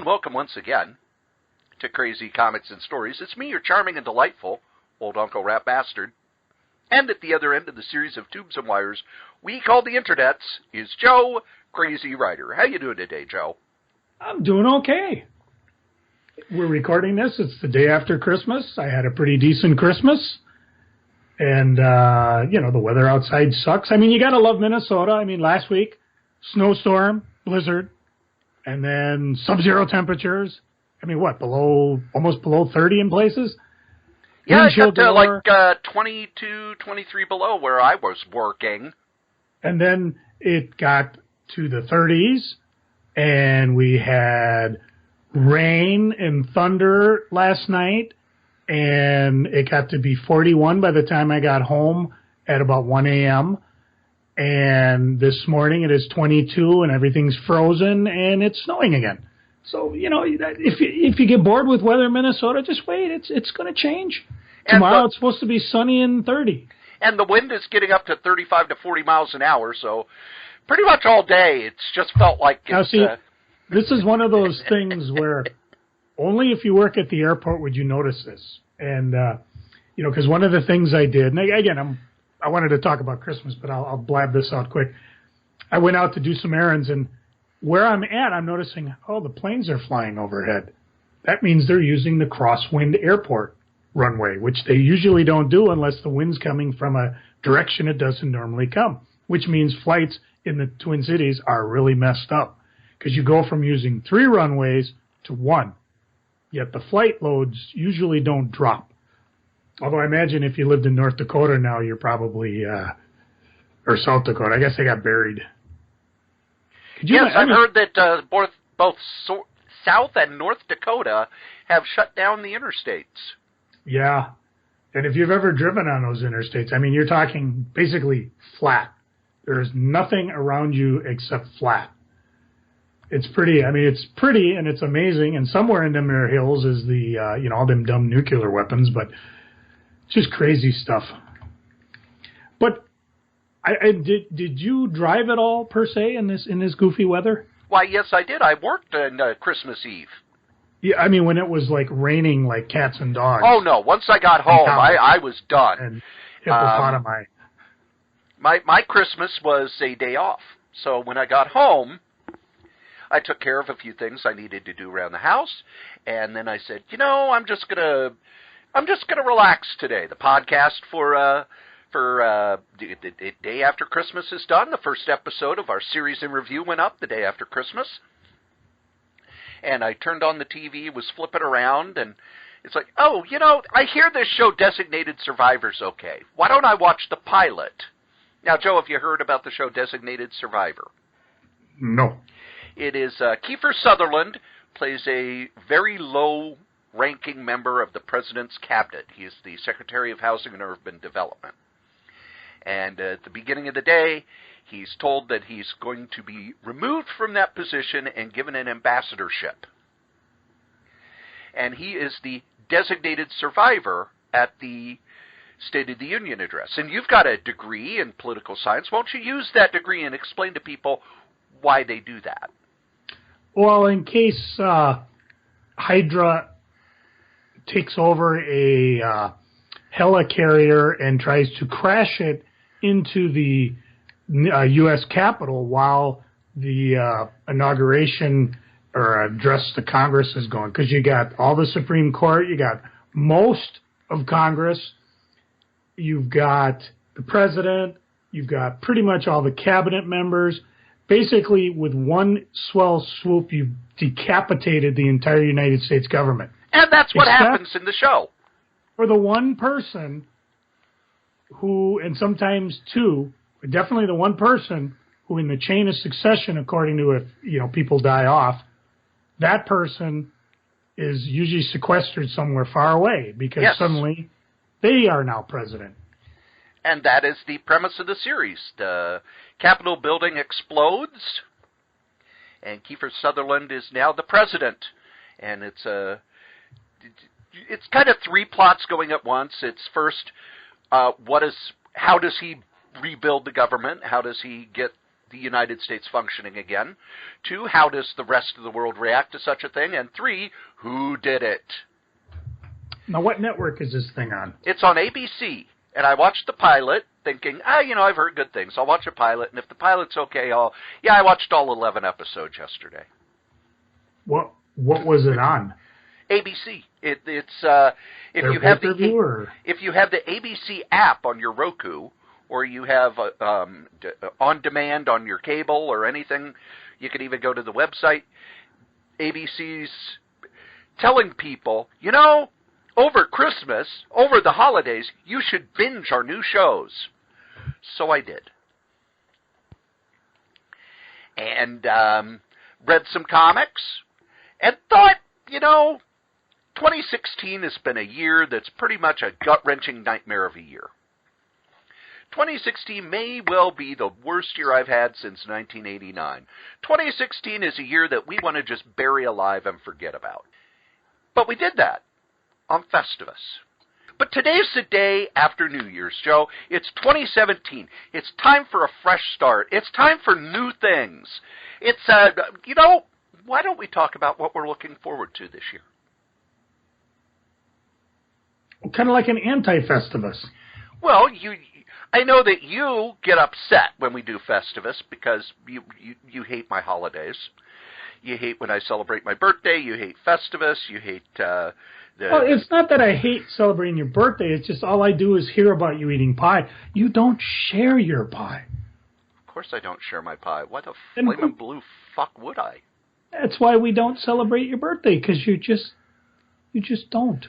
welcome once again to Crazy Comics and Stories. It's me, your charming and delightful old Uncle Rat Bastard. And at the other end of the series of tubes and wires we call the internets is Joe, Crazy Writer. How you doing today, Joe? I'm doing okay. We're recording this. It's the day after Christmas. I had a pretty decent Christmas. And, the weather outside sucks. I mean, you got to love Minnesota. I mean, last week, snowstorm, blizzard, and then sub-zero temperatures. I mean, almost below 30 in places? Yeah, it got to 22, 23 below where I was working. And then it got to the 30s, and we had rain and thunder last night, and it got to be 41 by the time I got home at about 1 a.m., and this morning it is 22, and everything's frozen, and it's snowing again. So, if you get bored with weather in Minnesota, just wait. It's going to change. Tomorrow it's supposed to be sunny and 30. And the wind is getting up to 35 to 40 miles an hour, so pretty much all day it's just felt like it's... Now, see, this is one of those things where only if you work at the airport would you notice this. And, because one of the things I did, and again, I wanted to talk about Christmas, but I'll blab this out quick. I went out to do some errands, and where I'm at, I'm noticing, the planes are flying overhead. That means they're using the crosswind airport runway, which they usually don't do unless the wind's coming from a direction it doesn't normally come, which means flights in the Twin Cities are really messed up because you go from using 3 runways to 1, yet the flight loads usually don't drop. Although I imagine if you lived in North Dakota now, you're probably, or South Dakota. I guess they got buried. Yes, I've heard that both South and North Dakota have shut down the interstates. Yeah. And if you've ever driven on those interstates, I mean, you're talking basically flat. There's nothing around you except flat. It's pretty, it's pretty and it's amazing. And somewhere in them there hills is the, all them dumb nuclear weapons, but just crazy stuff. But did you drive at all per se in this goofy weather? Why, yes, I did. I worked on Christmas Eve. Yeah, I mean when it was like raining like cats and dogs. Oh no! Once I got home, I was done. And hippopotami. My Christmas was a day off, so when I got home, I took care of a few things I needed to do around the house, and then I said, I'm just gonna relax today. The podcast for the day after Christmas is done. The first episode of our series in review went up the day after Christmas. And I turned on the TV, was flipping around, and it's like, I hear this show Designated Survivor's okay. Why don't I watch the pilot? Now, Joe, have you heard about the show Designated Survivor? No. It is Kiefer Sutherland plays a very low-ranking member of the president's cabinet. He is the Secretary of Housing and Urban Development. And at the beginning of the day, he's told that he's going to be removed from that position and given an ambassadorship. And he is the designated survivor at the State of the Union address. And you've got a degree in political science. Won't you use that degree and explain to people why they do that? Well, in case Hydra takes over a helicarrier and tries to crash it into the U.S. Capitol while the inauguration or address to Congress is going, because you got all the Supreme Court, you got most of Congress, you've got the president, you've got pretty much all the cabinet members. Basically, with one swell swoop, you've decapitated the entire United States government. And that's what happens in the show. For the one person who, and sometimes two, but definitely the one person who in the chain of succession, according to if people die off, that person is usually sequestered somewhere far away because suddenly they are now president. And that is the premise of the series. The Capitol building explodes, and Kiefer Sutherland is now the president. And it's kind of 3 plots going at once. It's first, how does he rebuild the government? How does he get the United States functioning again? 2, how does the rest of the world react to such a thing? And 3, who did it? Now, what network is this thing on? It's on ABC, and I watched the pilot thinking, I've heard good things. I'll watch a pilot, and if the pilot's okay, I watched all 11 episodes yesterday. What was it on? ABC. It's if you have the ABC app on your Roku, or you have on demand on your cable or anything, you can even go to the website. ABC's telling people, over Christmas, over the holidays, you should binge our new shows. So I did. And read some comics, and thought, 2016 has been a year that's pretty much a gut-wrenching nightmare of a year. 2016 may well be the worst year I've had since 1989. 2016 is a year that we want to just bury alive and forget about. But we did that on Festivus. But today's the day after New Year's, Joe. It's 2017. It's time for a fresh start. It's time for new things. It's, why don't we talk about what we're looking forward to this year? Kind of like an anti-Festivus. Well, I know that you get upset when we do Festivus because you hate my holidays. You hate when I celebrate my birthday. You hate Festivus. You hate Well, it's not that I hate celebrating your birthday. It's just all I do is hear about you eating pie. You don't share your pie. Of course I don't share my pie. Why the flaming blue fuck would I? That's why we don't celebrate your birthday, because you just don't.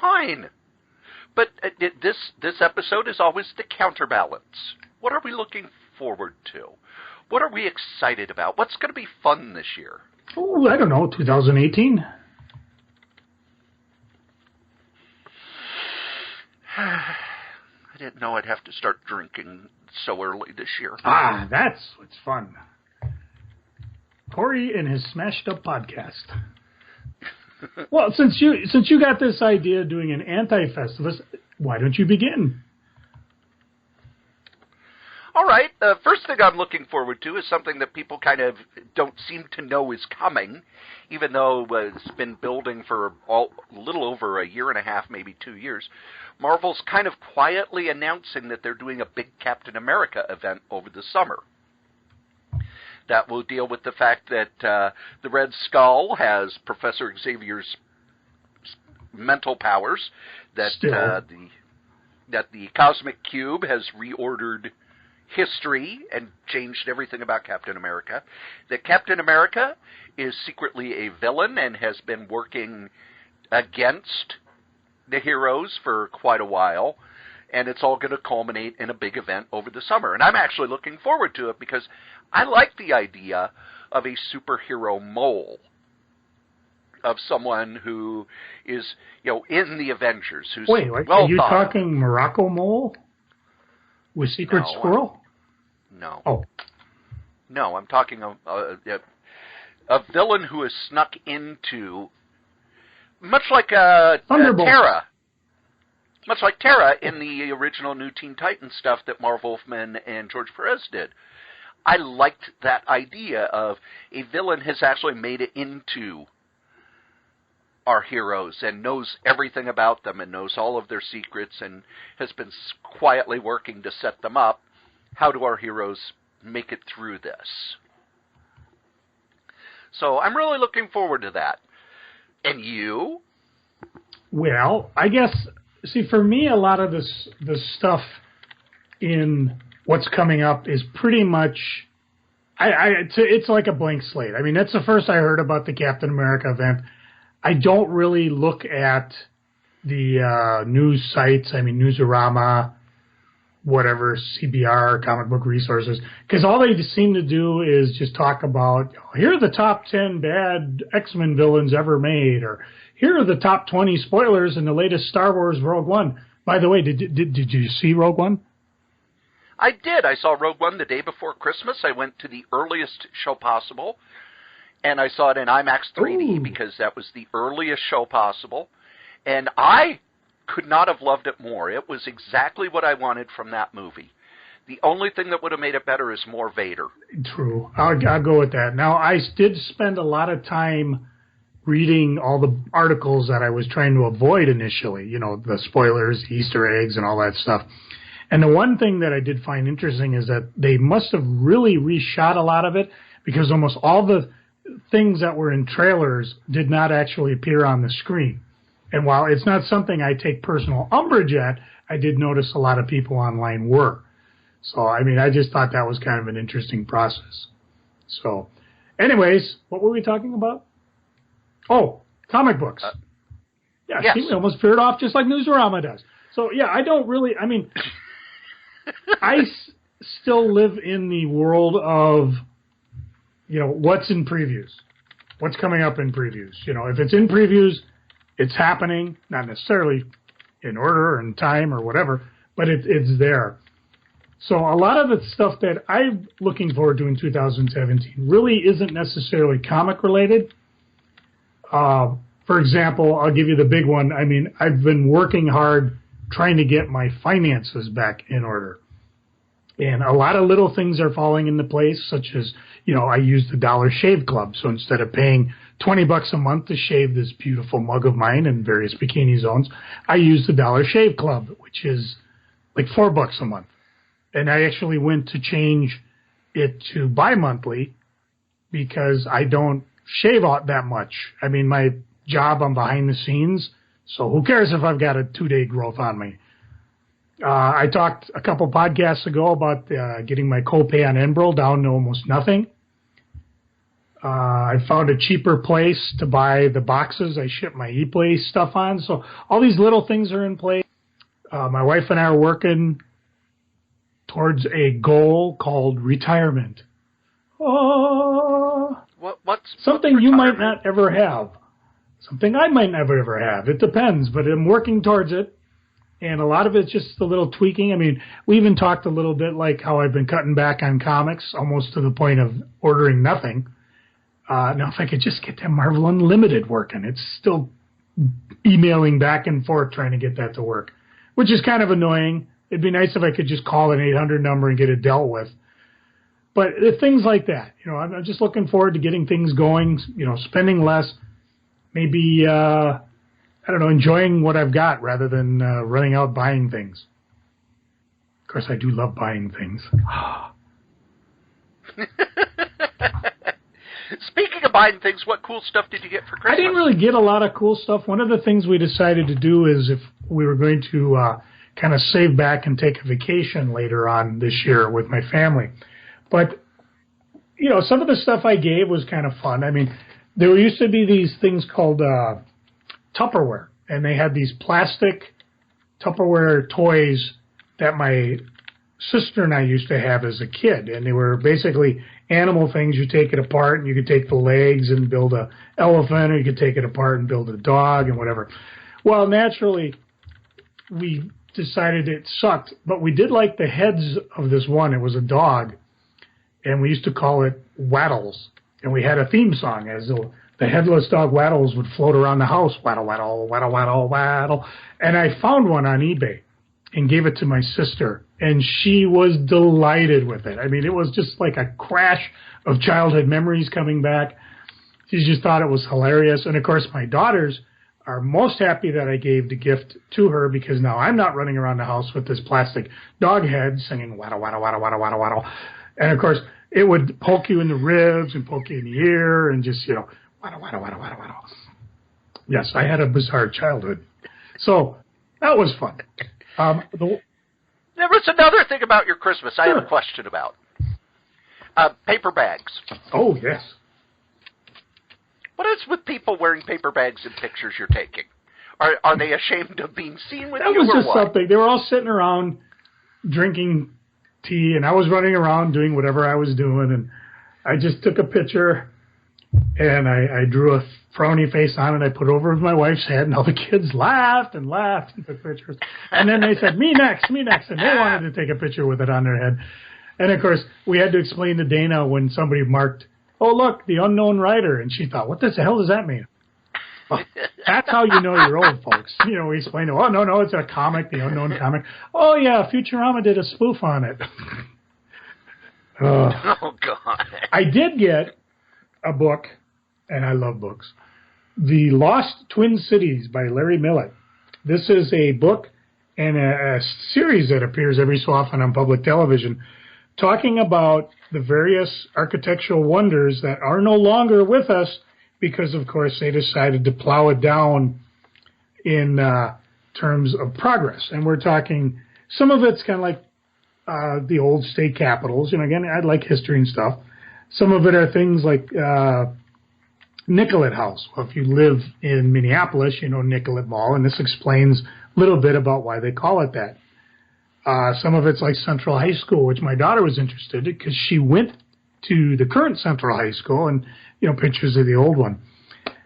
Fine. But this episode is always the counterbalance. What are we looking forward to? What are we excited about? What's going to be fun this year? Oh, I don't know, 2018. I didn't know I'd have to start drinking so early this year. That's what's fun. Cory and his Smashed Up podcast. Well, since you got this idea of doing an anti-Festivus, why don't you begin? All right. The first thing I'm looking forward to is something that people kind of don't seem to know is coming, even though it's been building for a little over a year and a half, maybe 2 years. Marvel's kind of quietly announcing that they're doing a big Captain America event over the summer. That will deal with the fact that the Red Skull has Professor Xavier's mental powers, that the Cosmic Cube has reordered history and changed everything about Captain America, that Captain America is secretly a villain and has been working against the heroes for quite a while, and it's all going to culminate in a big event over the summer. And I'm actually looking forward to it because I like the idea of a superhero mole, of someone who is, in the Avengers, who's Wait, well are you thought talking Morocco Mole with Secret Squirrel? No. Oh. No, I'm talking a villain who has snuck into, much like Terra. Much like Terra in the original New Teen Titans stuff that Marv Wolfman and George Perez did. I liked that idea of a villain has actually made it into our heroes and knows everything about them and knows all of their secrets and has been quietly working to set them up. How do our heroes make it through this? So I'm really looking forward to that. And you? Well, I guess, for me, a lot of the stuff in what's coming up is pretty much, it's like a blank slate. I mean, that's the first I heard about the Captain America event. I don't really look at the news sites, Newsarama, whatever, CBR, Comic Book Resources, because all they seem to do is just talk about, here are the top 10 bad X-Men villains ever made, or here are the top 20 spoilers in the latest Star Wars Rogue One. By the way, did you see Rogue One? I did. I saw Rogue One the day before Christmas. I went to the earliest show possible, and I saw it in IMAX 3D because that was the earliest show possible, and I could not have loved it more. It was exactly what I wanted from that movie. The only thing that would have made it better is more Vader. True. I'll go with that. Now, I did spend a lot of time reading all the articles that I was trying to avoid initially, the spoilers, Easter eggs, and all that stuff. And the one thing that I did find interesting is that they must have really reshot a lot of it, because almost all the things that were in trailers did not actually appear on the screen. And while it's not something I take personal umbrage at, I did notice a lot of people online were. So, I just thought that was kind of an interesting process. So, anyways, what were we talking about? Oh, comic books. Yeah, yes. See, we almost veered off just like Newsarama does. So, yeah, I don't really, I still live in the world of, what's in previews, what's coming up in previews. If it's in previews, it's happening, not necessarily in order or in time or whatever, but it's there. So a lot of the stuff that I'm looking forward to in 2017 really isn't necessarily comic related. For example, I'll give you the big one. I've been working hard trying to get my finances back in order. And a lot of little things are falling into place, such as, I use the Dollar Shave Club. So instead of paying $20 a month to shave this beautiful mug of mine in various bikini zones, I use the Dollar Shave Club, which is like $4 a month. And I actually went to change it to bi-monthly because I don't shave out that much. My job, I'm behind the scenes, so who cares if I've got a 2-day growth on me? I talked a couple podcasts ago about getting my copay on Enbrel down to almost nothing. I found a cheaper place to buy the boxes I ship my ePlay stuff on. So all these little things are in place. My wife and I are working towards a goal called retirement. What's something you might not ever have. Something I might never ever have. It depends, but I'm working towards it. And a lot of it's just a little tweaking. We even talked a little bit like how I've been cutting back on comics, almost to the point of ordering nothing. Now, if I could just get that Marvel Unlimited working. It's still emailing back and forth trying to get that to work, which is kind of annoying. It'd be nice if I could just call an 800 number and get it dealt with. But things like that, I'm just looking forward to getting things going, spending less, maybe, enjoying what I've got rather than running out buying things. Of course, I do love buying things. Speaking of buying things, what cool stuff did you get for Christmas? I didn't really get a lot of cool stuff. One of the things we decided to do is if we were going to kind of save back and take a vacation later on this year with my family. But, some of the stuff I gave was kind of fun. There used to be these things called Tupperware, and they had these plastic Tupperware toys that my sister and I used to have as a kid, and they were basically animal things. You take it apart, and you could take the legs and build an elephant, or you could take it apart and build a dog and whatever. Well, naturally, we decided it sucked, but we did like the heads of this one. It was a dog, and we used to call it Waddles, and we had a theme song as the headless dog Waddles would float around the house, waddle, waddle, waddle, waddle, waddle. And I found one on eBay and gave it to my sister, and she was delighted with it. It was just like a crash of childhood memories coming back. She just thought it was hilarious. And, of course, my daughters are most happy that I gave the gift to her because now I'm not running around the house with this plastic dog head singing waddle, waddle, waddle, waddle, waddle, waddle. And, of course, it would poke you in the ribs and poke you in the ear and just, waddle, waddle, waddle, waddle, waddle. Yes, I had a bizarre childhood. So that was fun. There was another thing about your Christmas I have a question about. Paper bags. Oh, yes. What is with people wearing paper bags in pictures you're taking? Are they ashamed of being seen with that you was or just what? Something. They were all sitting around drinking tea, and I was running around doing whatever I was doing, and I just took a picture, and I drew a frowny face on it. I put it over my wife's head, and all the kids laughed and took pictures. And then they said, me next, and they wanted to take a picture with it on their head. And, of course, we had to explain to Dana when somebody marked, oh, look, the unknown writer. And she thought, what the hell does that mean? Well, That's how you know you're old, folks. You know, we explain, oh, no, it's a comic, the unknown comic. Oh, yeah, Futurama did a spoof on it. Oh, God. I did get a book, and I love books, The Lost Twin Cities by Larry Millett. This is a book and a series that appears every so often on public television talking about the various architectural wonders that are no longer with us because, of course, they decided to plow it down in terms of progress. And we're talking, some of it's kind of like the old state capitals. You know, again, I like history and stuff. Some of it are things like Nicollet House. Well, if you live in Minneapolis, you know Nicollet Mall, and this explains a little bit about why they call it that. Some of it's like Central High School, which my daughter was interested in because she went to the current Central High School and, you know, pictures of the old one.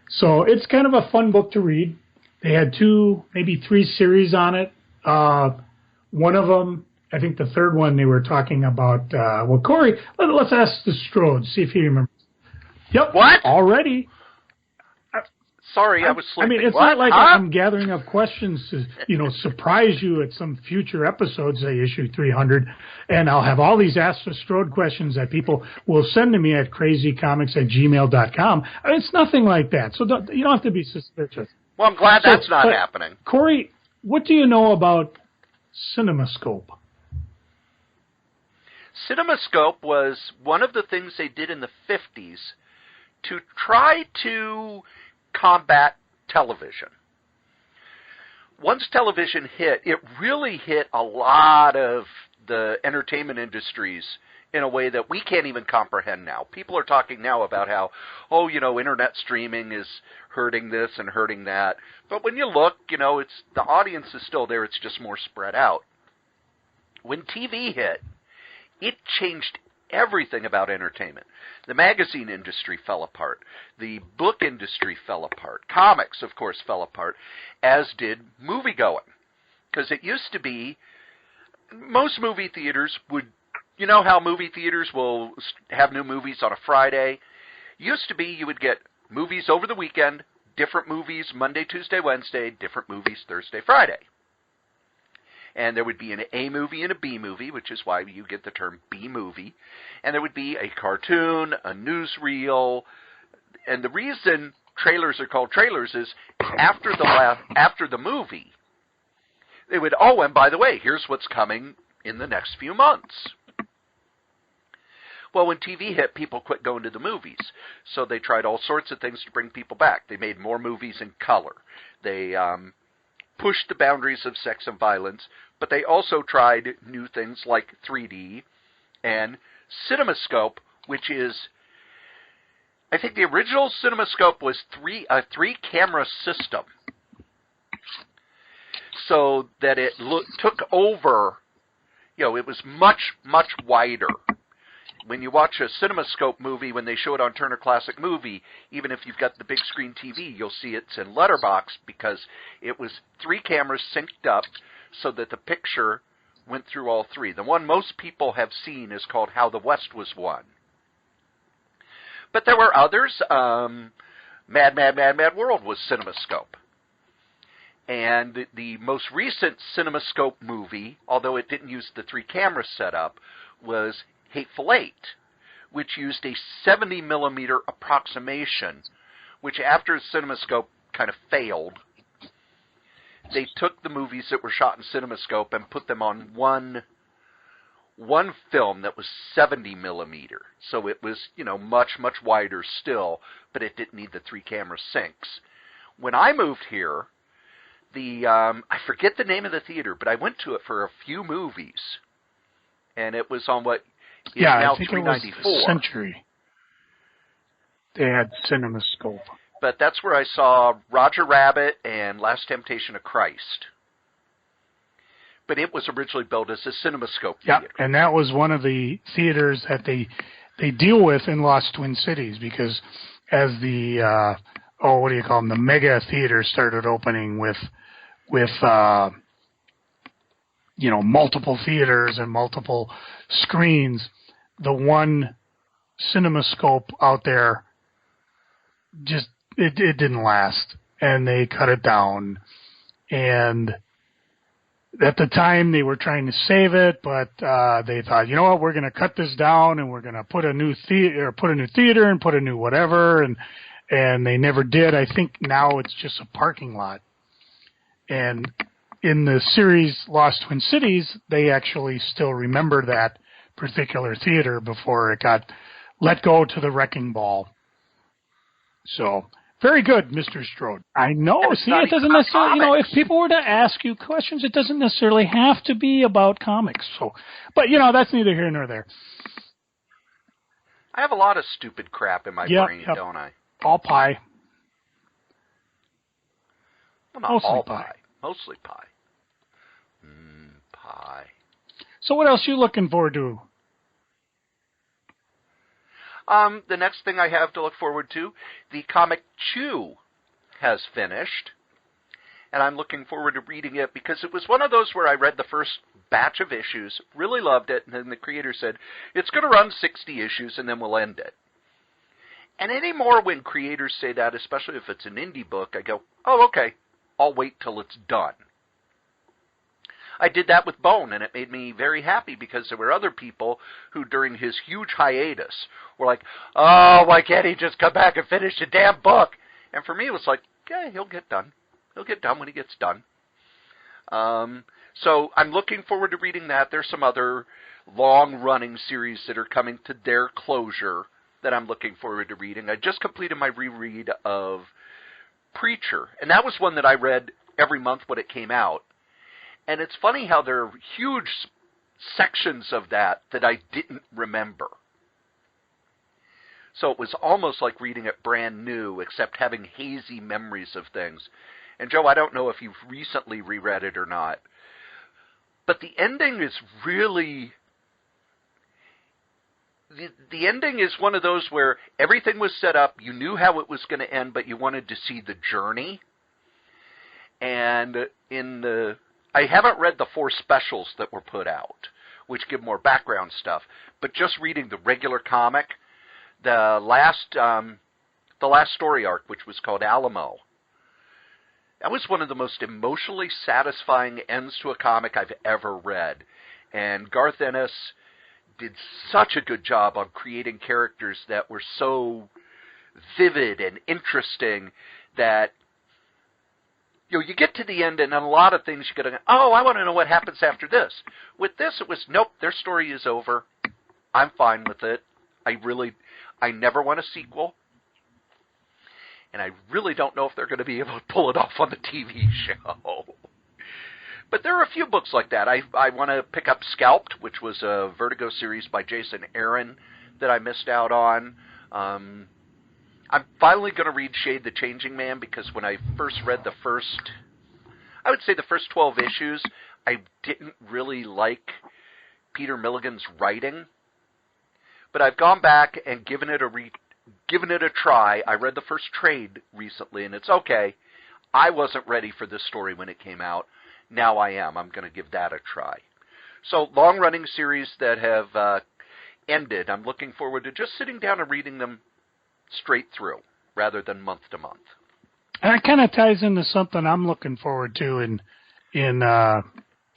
So it's kind of a fun book to read. They had 2, maybe 3 series on it. One of them, I think the third one, they were talking about, well, Cory, let's ask the Strode, see if he remembers. Yep. What? Already. Sorry, I was sleeping. I mean, it's not like I'm gathering up questions to, you know, surprise you at some future episodes, say issue 300, and I'll have all these Ask the Strode questions that people will send to me at crazycomics@gmail.com. I mean, it's nothing like that, so you don't have to be suspicious. Well, I'm glad that's not happening. Cory, what do you know about Cinemascope? Cinemascope was one of the things they did in the 50s to try to combat television. Once television hit, it really hit a lot of the entertainment industries in a way that we can't even comprehend now. People are talking now about how, oh, you know, internet streaming is hurting this and hurting that. But when you look, you know, it's the audience is still there. It's just more spread out. When TV hit, it changed everything about entertainment. The magazine industry fell apart. The book industry fell apart. Comics, of course, fell apart, as did moviegoing. Because it used to be, most movie theaters would, you know how movie theaters will have new movies on a Friday? Used to be you would get movies over the weekend, different movies Monday, Tuesday, Wednesday, different movies Thursday, Friday. And there would be an A movie and a B movie, which is why you get the term B movie. And there would be a cartoon, a newsreel. And the reason trailers are called trailers is after the movie, they would, oh, and by the way, here's what's coming in the next few months. Well, when TV hit, people quit going to the movies. So they tried all sorts of things to bring people back. They made more movies in color. They pushed the boundaries of sex and violence, but they also tried new things like 3D and Cinemascope, which is, I think the original Cinemascope was a three-camera system, so that it took over, you know, it was much, much wider. When you watch a Cinemascope movie, when they show it on Turner Classic Movie, even if you've got the big screen TV, you'll see it's in letterbox because it was 3 cameras synced up so that the picture went through all 3. The one most people have seen is called How the West Was Won. But there were others. Mad World was Cinemascope. And the most recent Cinemascope movie, although it didn't use the 3-camera setup, was Hateful Eight, which used a 70mm approximation, which after Cinemascope kind of failed, they took the movies that were shot in Cinemascope and put them on one film that was 70mm. So it was, you know, much, much wider still, but it didn't need the 3-camera syncs. When I moved here, I forget the name of the theater, but I went to it for a few movies, and it was on what is now I think 394. It was Century. They had Cinemascope. But that's where I saw Roger Rabbit and Last Temptation of Christ. But it was originally built as a Cinemascope theater. Yeah, and that was one of the theaters that they deal with in Lost Twin Cities, because as the what do you call them? The mega theaters started opening with multiple theaters and multiple screens. The one Cinemascope out there just it didn't last, and they cut it down. And at the time, they were trying to save it, but they thought, you know what, we're going to cut this down, and we're going to put a new theater, and put a new whatever, and they never did. I think now it's just a parking lot. And in the series Lost Twin Cities, they actually still remember that particular theater before it got let go to the wrecking ball. So, very good, Mr. Strode. I know. See, it doesn't necessarily, if people were to ask you questions, it doesn't necessarily have to be about comics. So, but, that's neither here nor there. I have a lot of stupid crap in my brain, don't I? All pie. Well, not mostly all pie. Mostly pie. Pie. So what else are you looking forward to? The next thing I have to look forward to, the comic Chew has finished, and I'm looking forward to reading it because it was one of those where I read the first batch of issues, really loved it, and then the creator said, it's going to run 60 issues and then we'll end it. And anymore when creators say that, especially if it's an indie book, I go, oh, okay, I'll wait till it's done. I did that with Bone, and it made me very happy because there were other people who, during his huge hiatus, were like, oh, why can't he just come back and finish the damn book? And for me, it was like, yeah, he'll get done. He'll get done when he gets done. So I'm looking forward to reading that. There's some other long-running series that are coming to their closure that I'm looking forward to reading. I just completed my reread of Preacher, and that was one that I read every month when it came out. And it's funny how there are huge sections of that I didn't remember. So it was almost like reading it brand new, except having hazy memories of things. And Joe, I don't know if you've recently reread it or not, but the ending is really... The ending is one of those where everything was set up, you knew how it was going to end, but you wanted to see the journey. And I haven't read the 4 specials that were put out, which give more background stuff. But just reading the regular comic, the last story arc, which was called Alamo, that was one of the most emotionally satisfying ends to a comic I've ever read. And Garth Ennis did such a good job on creating characters that were so vivid and interesting that you get to the end, and on a lot of things you go, oh, I want to know what happens after this. With this, it was, nope, their story is over. I'm fine with it. I never want a sequel. And I really don't know if they're going to be able to pull it off on the TV show. But there are a few books like that. I want to pick up Scalped, which was a Vertigo series by Jason Aaron that I missed out on. I'm finally going to read Shade the Changing Man because when I first read the first 12 issues, I didn't really like Peter Milligan's writing. But I've gone back and given it a try. I read the first trade recently, and it's okay. I wasn't ready for this story when it came out. Now I am. I'm going to give that a try. So long-running series that have ended, I'm looking forward to just sitting down and reading them straight through rather than month to month. And that kind of ties into something I'm looking forward to in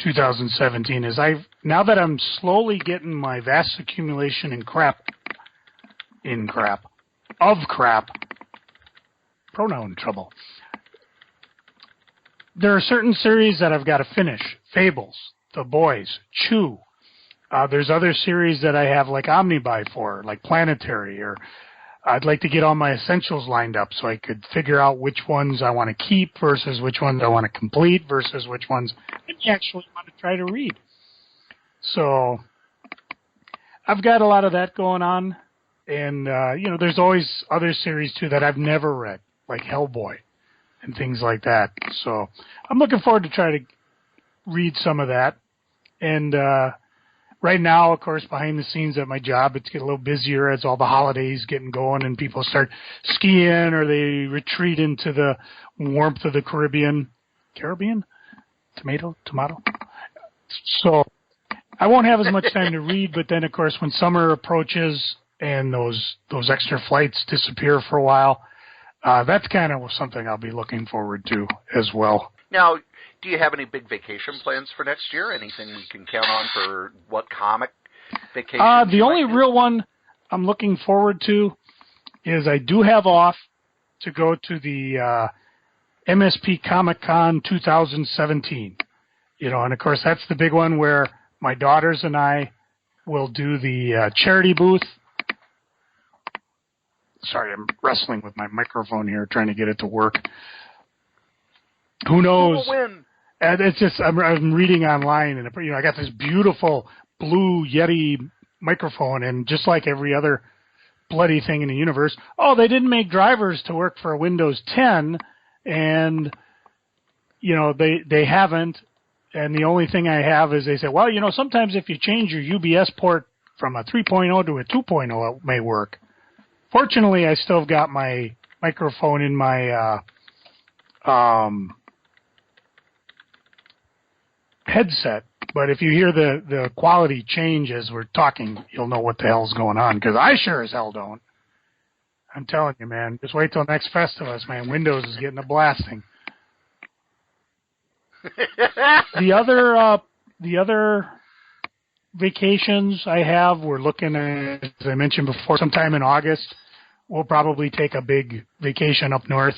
2017 is now that I'm slowly getting my vast accumulation of crap, pronoun trouble. There are certain series that I've got to finish. Fables, The Boys, Chew. There's other series that I have like Omnibuy for, like Planetary, or I'd like to get all my essentials lined up so I could figure out which ones I want to keep versus which ones I want to complete versus which ones I actually want to try to read. So I've got a lot of that going on. And, there's always other series, too, that I've never read, like Hellboy and things like that. So I'm looking forward to try to read some of that. And right now, of course, behind the scenes at my job, it's getting a little busier as all the holidays getting going and people start skiing or they retreat into the warmth of the Caribbean. Tomato? So I won't have as much time to read, but then, of course, when summer approaches and those extra flights disappear for a while, That's kind of something I'll be looking forward to as well. Now, do you have any big vacation plans for next year? Anything we can count on for what comic vacation? The only real one I'm looking forward to is I do have off to go to the MSP Comic Con 2017. And of course that's the big one where my daughters and I will do the charity booth. Sorry, I'm wrestling with my microphone here, trying to get it to work. Who knows? Who will win? And it's just I'm reading online, and I got this beautiful blue Yeti microphone, and just like every other bloody thing in the universe, they didn't make drivers to work for Windows 10, and they haven't. And the only thing I have is they say, well, sometimes if you change your UBS port from a 3.0 to a 2.0, it may work. Fortunately, I still got my microphone in my headset. But if you hear the quality change as we're talking, you'll know what the hell's going on, because I sure as hell don't. I'm telling you, man. Just wait till next Festivus, man. Windows is getting a blasting. The other vacations I have, we're looking at, as I mentioned before, sometime in August. We'll probably take a big vacation up north.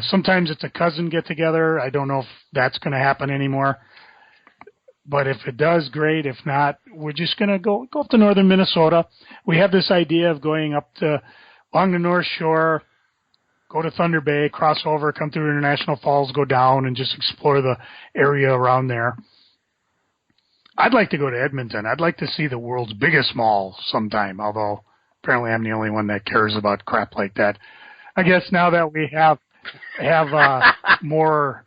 Sometimes it's a cousin get-together. I don't know if that's going to happen anymore. But if it does, great. If not, we're just going to go up to northern Minnesota. We have this idea of going up along the North Shore, go to Thunder Bay, cross over, come through International Falls, go down, and just explore the area around there. I'd like to go to Edmonton. I'd like to see the world's biggest mall sometime, although apparently I'm the only one that cares about crap like that. I guess now that we have more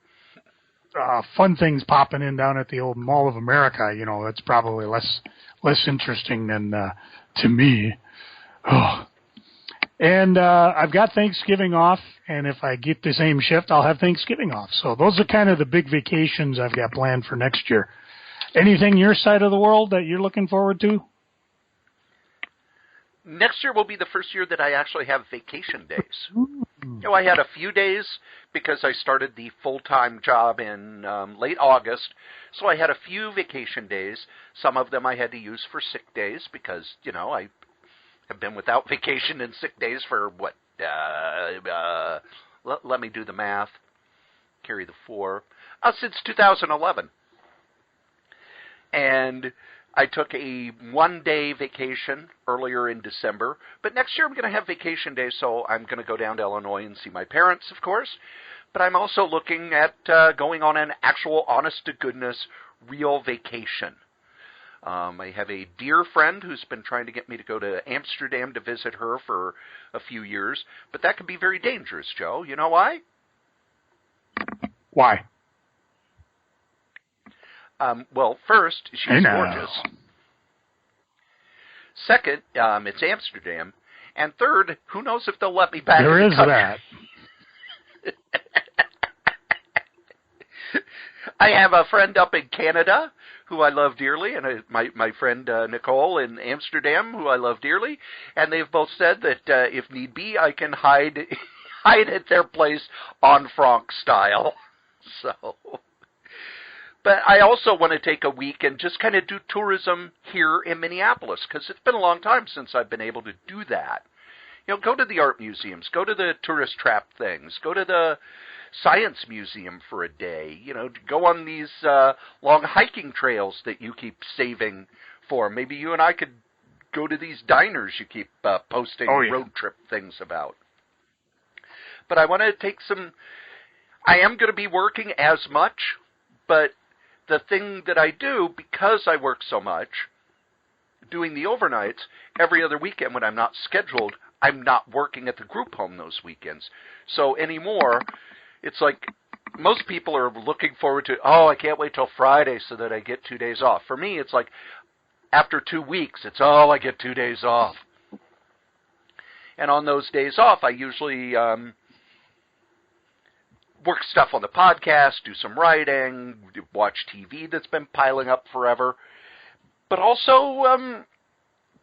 fun things popping in down at the old Mall of America, it's probably less interesting than to me. Oh. And I've got Thanksgiving off, and if I get the same shift, I'll have Thanksgiving off. So those are kind of the big vacations I've got planned for next year. Anything your side of the world that you're looking forward to? Next year will be the first year that I actually have vacation days. I had a few days because I started the full-time job in late August, so I had a few vacation days. Some of them I had to use for sick days because, I have been without vacation and sick days for let me do the math. Carry the 4. Since 2011. And I took a 1-day vacation earlier in December. But next year I'm going to have vacation days, so I'm going to go down to Illinois and see my parents, of course. But I'm also looking at going on an actual, honest-to-goodness, real vacation. I have a dear friend who's been trying to get me to go to Amsterdam to visit her for a few years, but that can be very dangerous, Joe. You know why? Why? Well, first, she's gorgeous. Second, it's Amsterdam. And third, who knows if they'll let me back in the country. There is that. I have a friend up in Canada who I love dearly, and my friend Nicole in Amsterdam who I love dearly, and they've both said that if need be, I can hide at their place en franc style. So, but I also want to take a week and just kind of do tourism here in Minneapolis, because it's been a long time since I've been able to do that. Go to the art museums, go to the tourist trap things, go to the science museum for a day, go on these long hiking trails that you keep saving for. Maybe you and I could go to these diners you keep posting road trip things about. But I want to take I am going to be working as much, but the thing that I do, because I work so much, doing the overnights, every other weekend when I'm not scheduled, I'm not working at the group home those weekends. So anymore, it's like most people are looking forward to, I can't wait till Friday so that I get 2 days off. For me, it's like after 2 weeks, it's, I get 2 days off. And on those days off, I usually work stuff on the podcast, do some writing, watch TV that's been piling up forever. But also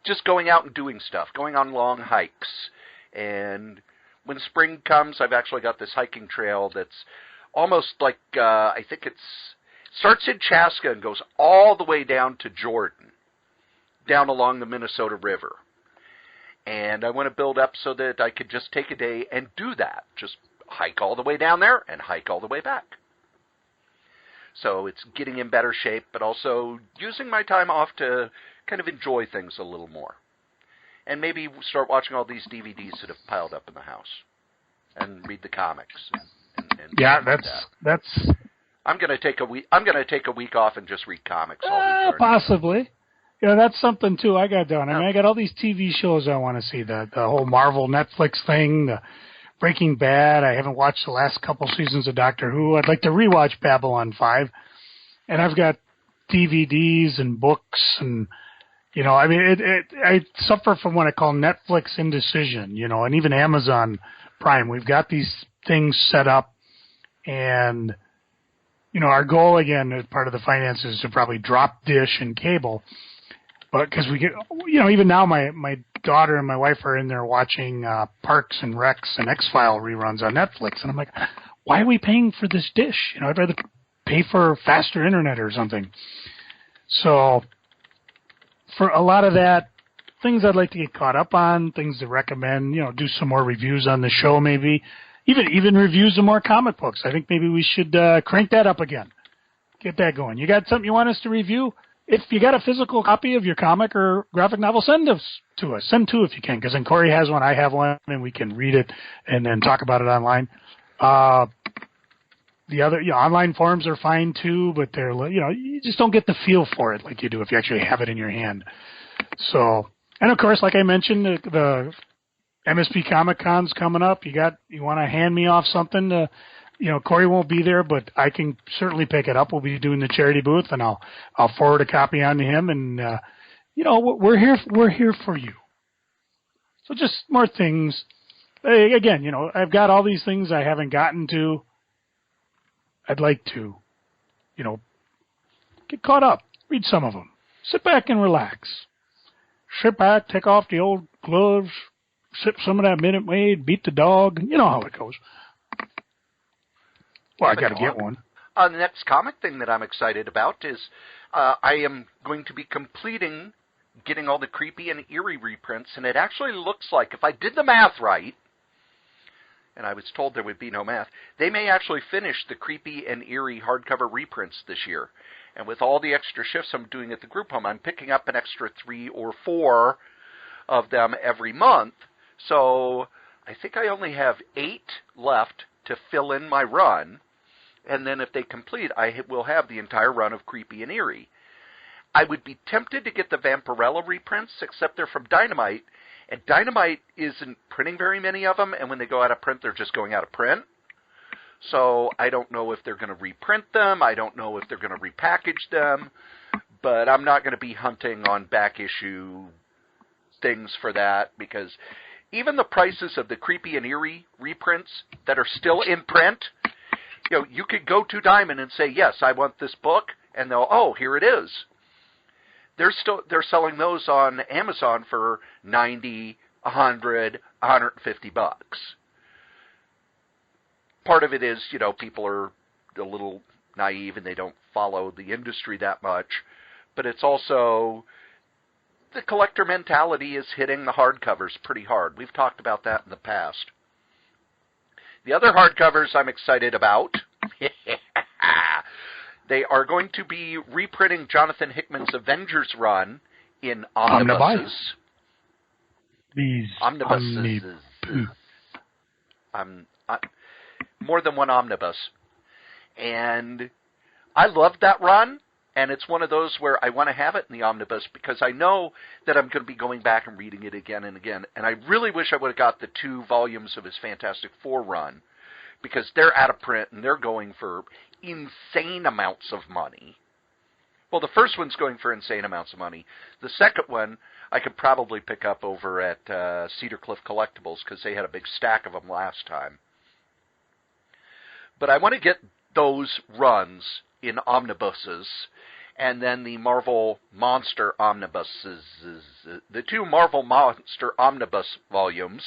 just going out and doing stuff, going on long hikes. And when spring comes, I've actually got this hiking trail that's almost like, I think starts in Chaska and goes all the way down to Jordan, down along the Minnesota River. And I want to build up so that I could just take a day and do that. Just hike all the way down there and hike all the way back. So it's getting in better shape, but also using my time off to kind of enjoy things a little more. And maybe start watching all these DVDs that have piled up in the house. And read the comics. And yeah, that's. I'm going to take a week off and just read comics all week. Possibly. Yeah, that's something too I got done. I mean, I got all these TV shows I want to see. The whole Marvel Netflix thing, the Breaking Bad. I haven't watched the last couple seasons of Doctor Who. I'd like to rewatch Babylon 5. And I've got DVDs and books and, you know, I mean, I suffer from what I call Netflix indecision, you know, and even Amazon Prime. We've got these things set up, and, you know, our goal, again, as part of the finances, is to probably drop dish and cable. But because we get, you know, even now my daughter and my wife are in there watching Parks and Recs and X-File reruns on Netflix. And I'm like, why are we paying for this dish? You know, I'd rather pay for faster internet or something. So for a lot of that, things I'd like to get caught up on, things to recommend, you know, do some more reviews on the show maybe. Even reviews of more comic books. I think maybe we should crank that up again. Get that going. You got something you want us to review? If you got a physical copy of your comic or graphic novel, send us to us. Send two if you can, because then Cory has one, I have one, and we can read it and then talk about it online. The other, you know, online forums are fine too, but they're, you know, you just don't get the feel for it like you do if you actually have it in your hand. So, and of course, like I mentioned, the MSP Comic Con's coming up. You want to hand me off something to, you know, Cory won't be there, but I can certainly pick it up. We'll be doing the charity booth, and I'll forward a copy on to him. And you know, we're here for you. So just more things. Again, you know, I've got all these things I haven't gotten to. I'd like to, you know, get caught up. Read some of them. Sit back and relax. Sit back, take off the old gloves, sip some of that Minute Maid, beat the dog. You know how it goes. Well, I got to get one. The next comic thing that I'm excited about is I am going to be getting all the creepy and eerie reprints, and it actually looks like, if I did the math right, and I was told there would be no math, they may actually finish the creepy and eerie hardcover reprints this year. And with all the extra shifts I'm doing at the group home, I'm picking up an extra 3 or 4 of them every month. So I think I only have 8 left to fill in my run. And then if they complete, I will have the entire run of Creepy and Eerie. I would be tempted to get the Vampirella reprints, except they're from Dynamite, and Dynamite isn't printing very many of them, and when they go out of print, they're just going out of print. So I don't know if they're going to reprint them. I don't know if they're going to repackage them, but I'm not going to be hunting on back issue things for that, because even the prices of the Creepy and Eerie reprints that are still in print, you know, you could go to Diamond and say, yes, I want this book, and they'll, oh, here it is. They're selling those on Amazon for $90, $100, $150. Part of it is, you know, people are a little naive and they don't follow the industry that much, but it's also the collector mentality is hitting the hardcovers pretty hard. We've talked about that in the past. The other hardcovers I'm excited about, they are going to be reprinting Jonathan Hickman's Avengers run in omnibuses. Omnibuses. More than one omnibus. And I loved that run, and it's one of those where I want to have it in the omnibus because I know that I'm going to be going back and reading it again and again. And I really wish I would have got the 2 volumes of his Fantastic Four run, because they're out of print and they're going for insane amounts of money. Well, the first one's going for insane amounts of money. The second one I could probably pick up over at Cedar Cliff Collectibles because they had a big stack of them last time. But I want to get those runs in omnibuses, and then the Marvel Monster omnibuses, the 2 Marvel Monster omnibus volumes.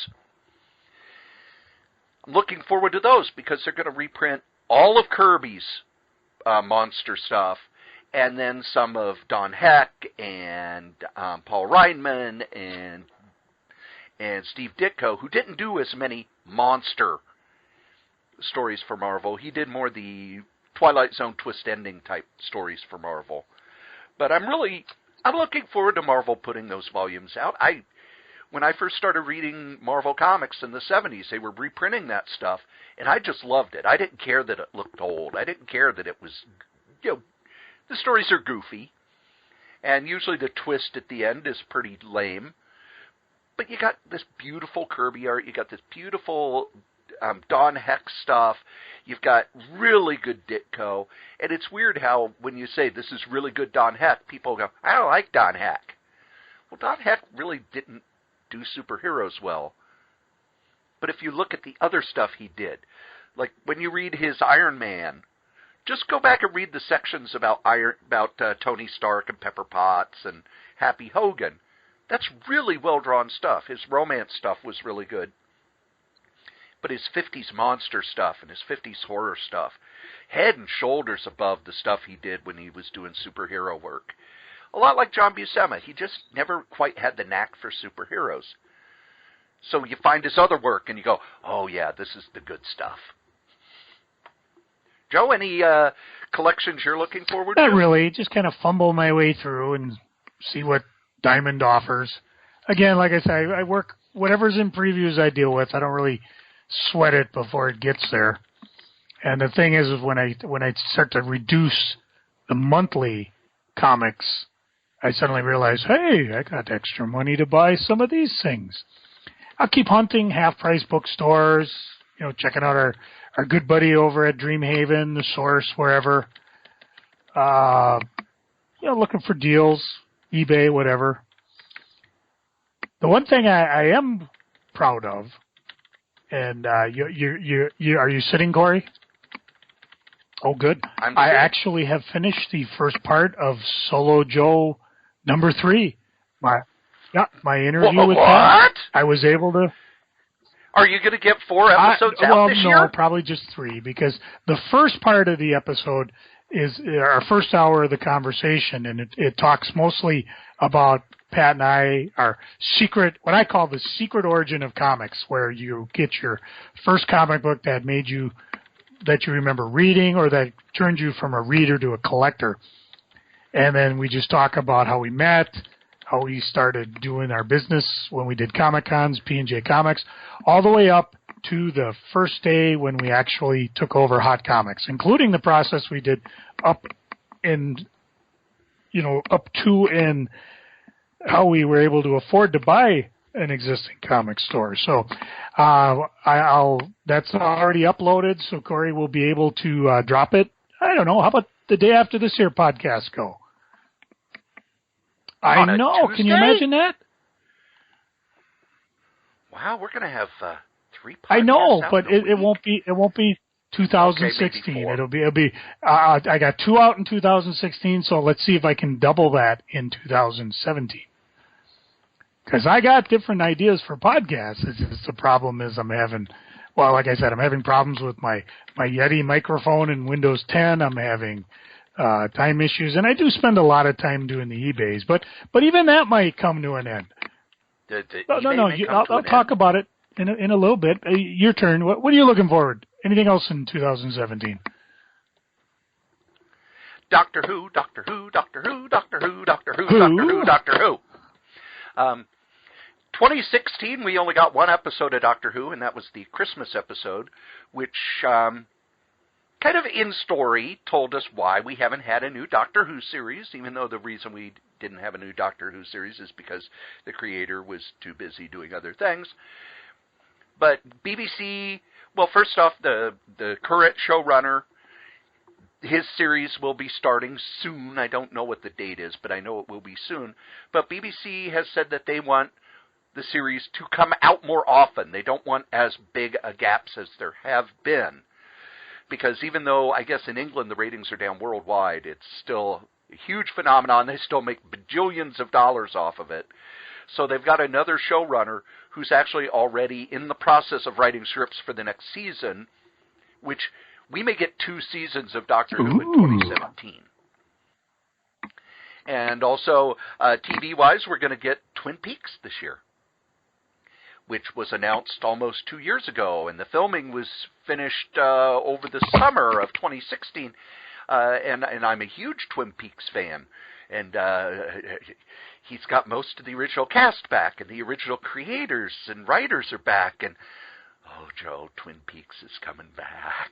I'm looking forward to those because they're going to reprint all of Kirby's monster stuff, and then some of Don Heck and Paul Reinman and Steve Ditko, who didn't do as many monster stories for Marvel. He did more the Twilight Zone twist ending type stories for Marvel. But I'm looking forward to Marvel putting those volumes out. When I first started reading Marvel Comics in the 70s, they were reprinting that stuff, and I just loved it. I didn't care that it looked old. I didn't care that it was, the stories are goofy, and usually the twist at the end is pretty lame. But you got this beautiful Kirby art, you got this beautiful Don Heck stuff, you've got really good Ditko, and it's weird how when you say this is really good Don Heck, people go, I don't like Don Heck. Well, Don Heck really didn't do superheroes well. But if you look at the other stuff he did, like when you read his Iron Man, just go back and read the sections about Tony Stark and Pepper Potts and Happy Hogan. That's really well-drawn stuff. His romance stuff was really good. But his 50s monster stuff and his 50s horror stuff, head and shoulders above the stuff he did when he was doing superhero work. A lot like John Buscema. He just never quite had the knack for superheroes. So you find his other work and you go, oh yeah, this is the good stuff. Joe, any collections you're looking forward to? Not really. Just kind of fumble my way through and see what Diamond offers. Again, like I say, I work, whatever's in previews I deal with. I don't really sweat it before it gets there. And the thing is when I start to reduce the monthly comics, I suddenly realize, hey, I got extra money to buy some of these things. I'll keep hunting half-price bookstores, checking out our good buddy over at Dreamhaven, The Source, wherever. Looking for deals, eBay, whatever. The one thing I am proud of, and are you sitting, Cory? Oh, good. I actually have finished the first part of Solo Joe number 3. My interview with him. I was able to. Are you going to get 4 episodes out this year? No, probably just 3, because the first part of the episode is our first hour of the conversation, and it talks mostly about Pat and I, our secret, what I call the secret origin of comics, where you get your first comic book that you remember reading or that turned you from a reader to a collector. And then we just talk about how we met, how we started doing our business when we did Comic-Cons, P&J Comics, all the way up to the first day when we actually took over Hot Comics, including the process we did up to and how we were able to afford to buy an existing comic store. So that's already uploaded, so Cory will be able to drop it. I don't know. How about the day after this here podcast go? I know. Can you imagine that? Wow, we're going to have 3 podcasts. I know, but it won't be 2016. Okay, it'll be. I got 2 out in 2016, so let's see if I can double that in 2017. Because I got different ideas for podcasts. It's just the problem is I'm having problems with my Yeti microphone in Windows 10. I'm having time issues, and I do spend a lot of time doing the eBays. But even that might come to an end. I'll talk about it in a little bit. Your turn. What are you looking forward? Anything else in 2017? Doctor Who, Doctor Who, Doctor Who, Doctor Who, Doctor Who, Doctor Who, Doctor Who. 2016, we only got 1 episode of Doctor Who, and that was the Christmas episode, which kind of in story told us why we haven't had a new Doctor Who series, even though the reason we didn't have a new Doctor Who series is because the creator was too busy doing other things. But BBC, well, first off, the current showrunner, his series will be starting soon. I don't know what the date is, but I know it will be soon. But BBC has said that they want the series to come out more often. They don't want as big a gaps as there have been. Because even though, I guess in England the ratings are down worldwide, it's still a huge phenomenon. They still make bajillions of dollars off of it. So they've got another showrunner who's actually already in the process of writing scripts for the next season, which we may get 2 seasons of Doctor Who in 2017. And also, TV-wise, we're going to get Twin Peaks this year, which was announced almost 2 years ago, and the filming was finished over the summer of 2016. And I'm a huge Twin Peaks fan, and he's got most of the original cast back, and the original creators and writers are back, and oh, Joe, Twin Peaks is coming back.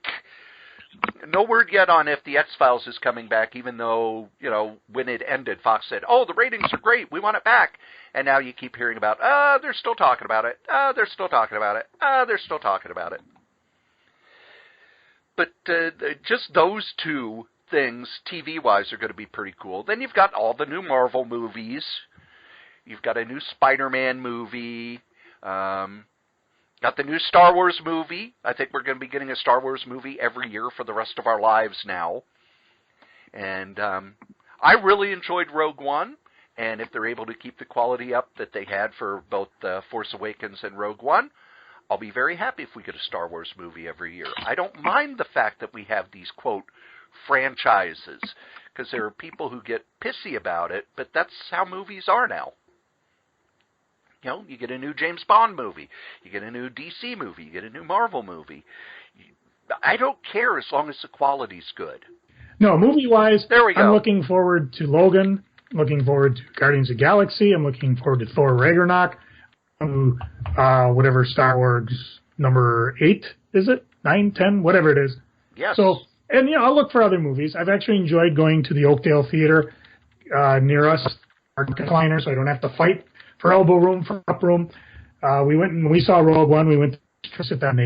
No word yet on if the X-Files is coming back, even though, when it ended, Fox said, oh, the ratings are great, we want it back. And now you keep hearing about, they're still talking about it, they're still talking about it, they're still talking about it. But just those 2 things, TV-wise, are going to be pretty cool. Then you've got all the new Marvel movies. You've got a new Spider-Man movie. Got the new Star Wars movie. I think we're going to be getting a Star Wars movie every year for the rest of our lives now. And I really enjoyed Rogue One. And if they're able to keep the quality up that they had for both Force Awakens and Rogue One, I'll be very happy if we get a Star Wars movie every year. I don't mind the fact that we have these, quote, franchises, because there are people who get pissy about it, but that's how movies are now. You get a new James Bond movie, you get a new DC movie, you get a new Marvel movie. I don't care as long as the quality's good. No, movie-wise, there we go. I'm looking forward to Logan, looking forward to Guardians of the Galaxy, I'm looking forward to Thor Ragnarok, whatever Star Wars number 8, is it? 9, 10, whatever it is. Yes. So, and I'll look for other movies. I've actually enjoyed going to the Oakdale Theater near us, our recliner, so I don't have to fight for elbow room, for up room. We went and we saw Rogue One. We went to sit down.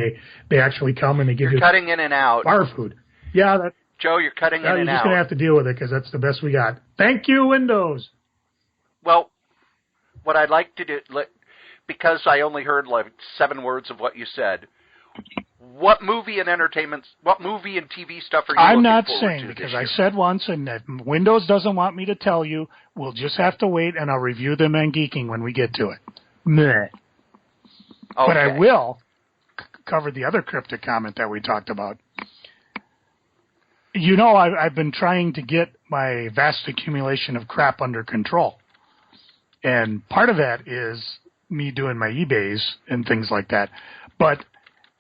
They actually come and they give you cutting in and out bar food. Yeah, Joe, you're cutting in and out. You're just gonna have to deal with it because that's the best we got. Thank you, Windows. Well, what I'd like to do, because I only heard like 7 words of what you said. What movie and TV stuff are you I'm looking not forward saying to because this year? I said once, and if Windows doesn't want me to tell you, we'll just have to wait, and I'll review them and Geeking when we get to it. Meh. Okay. But I will cover the other cryptic comment that we talked about. I've been trying to get my vast accumulation of crap under control. And part of that is me doing my eBays and things like that. But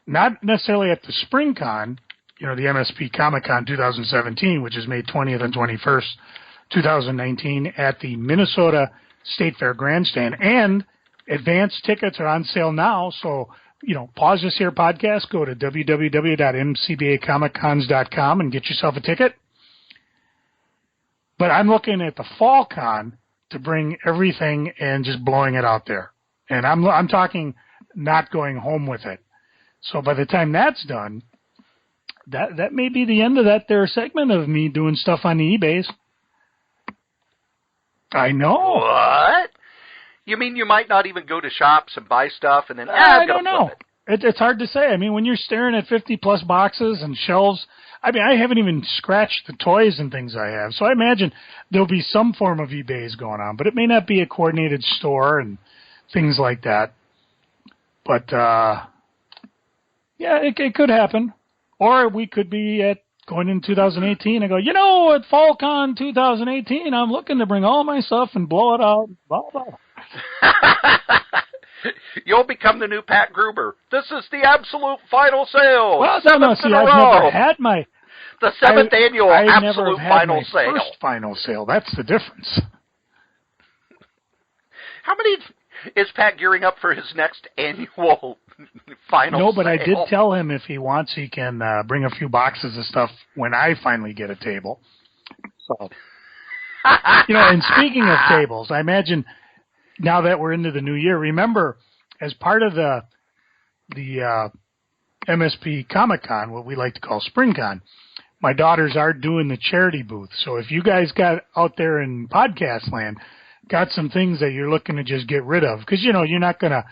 not necessarily at the SpringCon, the MSP Comic-Con 2017, which is May 20th and 21st, 2019, at the Minnesota State Fair Grandstand. And advance tickets are on sale now, so, pause this here podcast, go to www.mcbacomiccons.com and get yourself a ticket. But I'm looking at the Fall Con to bring everything and just blowing it out there. And I'm talking not going home with it. So by the time that's done, that may be the end of that there segment of me doing stuff on the eBays. I know. What? You mean you might not even go to shops and buy stuff and then, I don't know. It's hard to say. I mean, when you're staring at 50-plus boxes and shelves, I haven't even scratched the toys and things I have. So I imagine there'll be some form of eBays going on, but it may not be a coordinated store and things like that. But, yeah, it could happen. Or we could be going in 2018 and go, at FallCon 2018, I'm looking to bring all my stuff and blow it out. Blah, blah. You'll become the new Pat Gruber. This is the absolute final sale. Well, I've never had my... The 7th annual absolute final sale. First final sale. That's the difference. How many... Is Pat gearing up for his next annual final sale? No, but I did tell him if he wants, he can bring a few boxes of stuff when I finally get a table. So, and speaking of tables, I imagine now that we're into the new year, remember, as part of the MSP Comic-Con, what we like to call SpringCon, my daughters are doing the charity booth. So if you guys got out there in podcast land, got some things that you're looking to just get rid of. Because, you're not going to...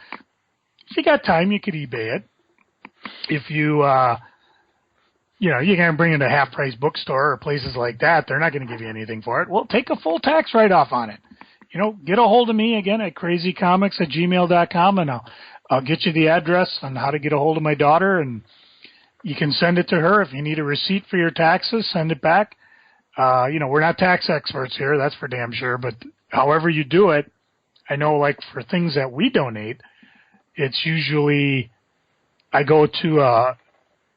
If you got time, you could eBay it. If you, you're going to bring it to half-price bookstore or places like that, they're not going to give you anything for it. Well, take a full tax write-off on it. get a hold of me again at crazycomics@gmail.com, and I'll get you the address on how to get a hold of my daughter, and you can send it to her. If you need a receipt for your taxes, send it back. We're not tax experts here, that's for damn sure, but however you do it, I know, like, for things that we donate, it's usually, I go to,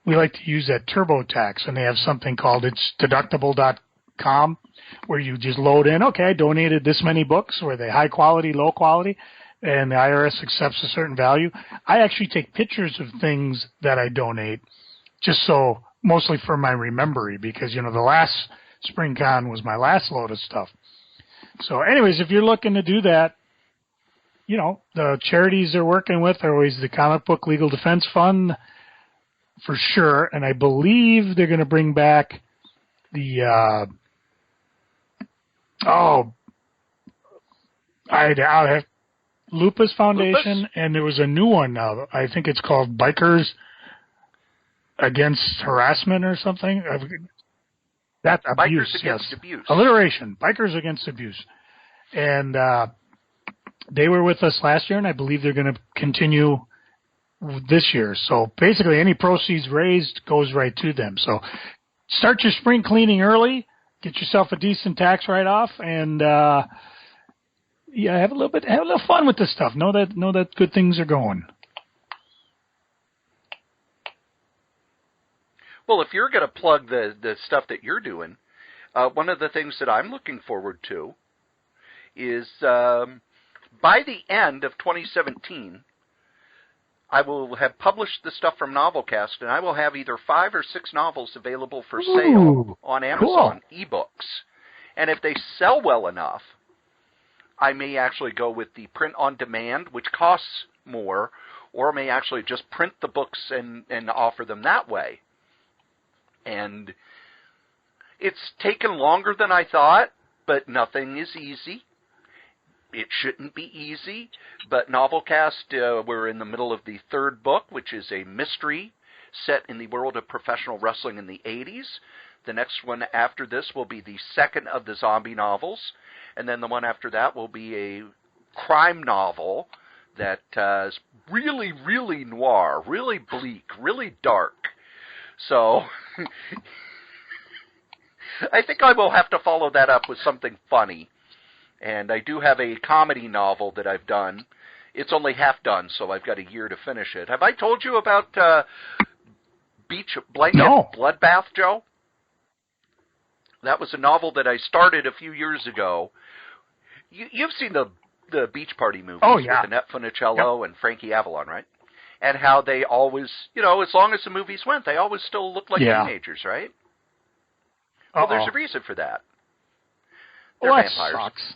we like to use that TurboTax, and they have something called, it's deductible.com, where you just load in, okay, I donated this many books, where they high quality, low quality, and the IRS accepts a certain value. I actually take pictures of things that I donate, just so, mostly for my memory, because, the last Spring Con was my last load of stuff. So anyways, if you're looking to do that, the charities they're working with are always the Comic Book Legal Defense Fund, for sure, and I believe they're going to bring back the, I'll have Lupus Foundation, Lupus? And there was a new one now. I think it's called Bikers Against Harassment or something. That abuse, Bikers Against Abuse. Alliteration. Bikers Against Abuse. And they were with us last year, and I believe they're going to continue this year. So basically, any proceeds raised goes right to them. So start your spring cleaning early, get yourself a decent tax write-off, and have a little fun with this stuff. Know that good things are going. Well, if you're going to plug the stuff that you're doing, one of the things that I'm looking forward to is by the end of 2017, I will have published the stuff from Novelcast, and I will have either 5 or 6 novels available for sale on Amazon, ebooks. And if they sell well enough, I may actually go with the print on demand, which costs more, or may actually just print the books and offer them that way. And it's taken longer than I thought, but nothing is easy. It shouldn't be easy, but Novelcast, we're in the middle of the 3rd book, which is a mystery set in the world of professional wrestling in the 80s. The next one after this will be the 2nd of the zombie novels, and then the one after that will be a crime novel that is really, really noir, really bleak, really dark. So I think I will have to follow that up with something funny. And I do have a comedy novel that I've done. It's only half done, so I've got a year to finish it. Have I told you about Beach Blanket Bloodbath, Joe? That was a novel that I started a few years ago. You've seen the Beach Party movies with Annette Funicello and Frankie Avalon, right? And how they always, as long as the movies went, they always still looked like teenagers, right? Well, there's a reason for that. They're vampires. That sucks.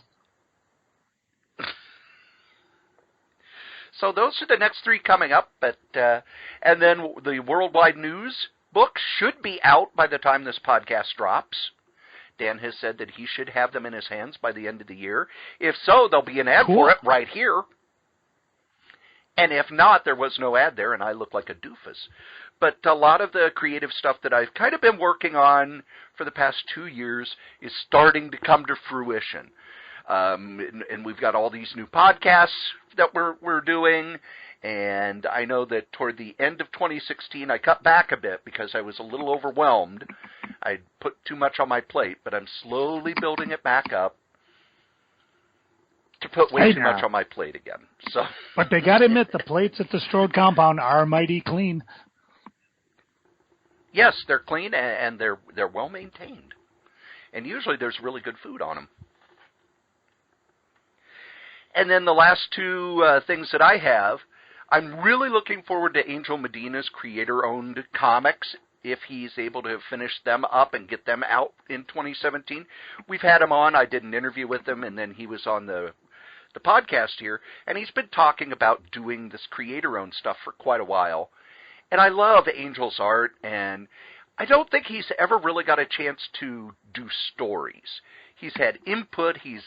So those are the next 3 coming up, and then the Worldwide News book should be out by the time this podcast drops. Dan has said that he should have them in his hands by the end of the year. If so, there'll be an ad for it right here. And if not, there was no ad there, and I look like a doofus. But a lot of the creative stuff that I've kind of been working on for the past 2 years is starting to come to fruition. And we've got all these new podcasts that we're doing, and I know that toward the end of 2016, I cut back a bit because I was a little overwhelmed. I put too much on my plate, but I'm slowly building it back up to put way too much on my plate again. So, but they got to admit, the plates at the Strode compound are mighty clean. Yes, they're clean and they're well maintained, and usually there's really good food on them. And then the last 2 things that I have, I'm really looking forward to Angel Medina's creator-owned comics, if he's able to finish them up and get them out in 2017. We've had him on. I did an interview with him, and then he was on the podcast here, and he's been talking about doing this creator-owned stuff for quite a while. And I love Angel's art, and I don't think he's ever really got a chance to do stories. He's had input, he's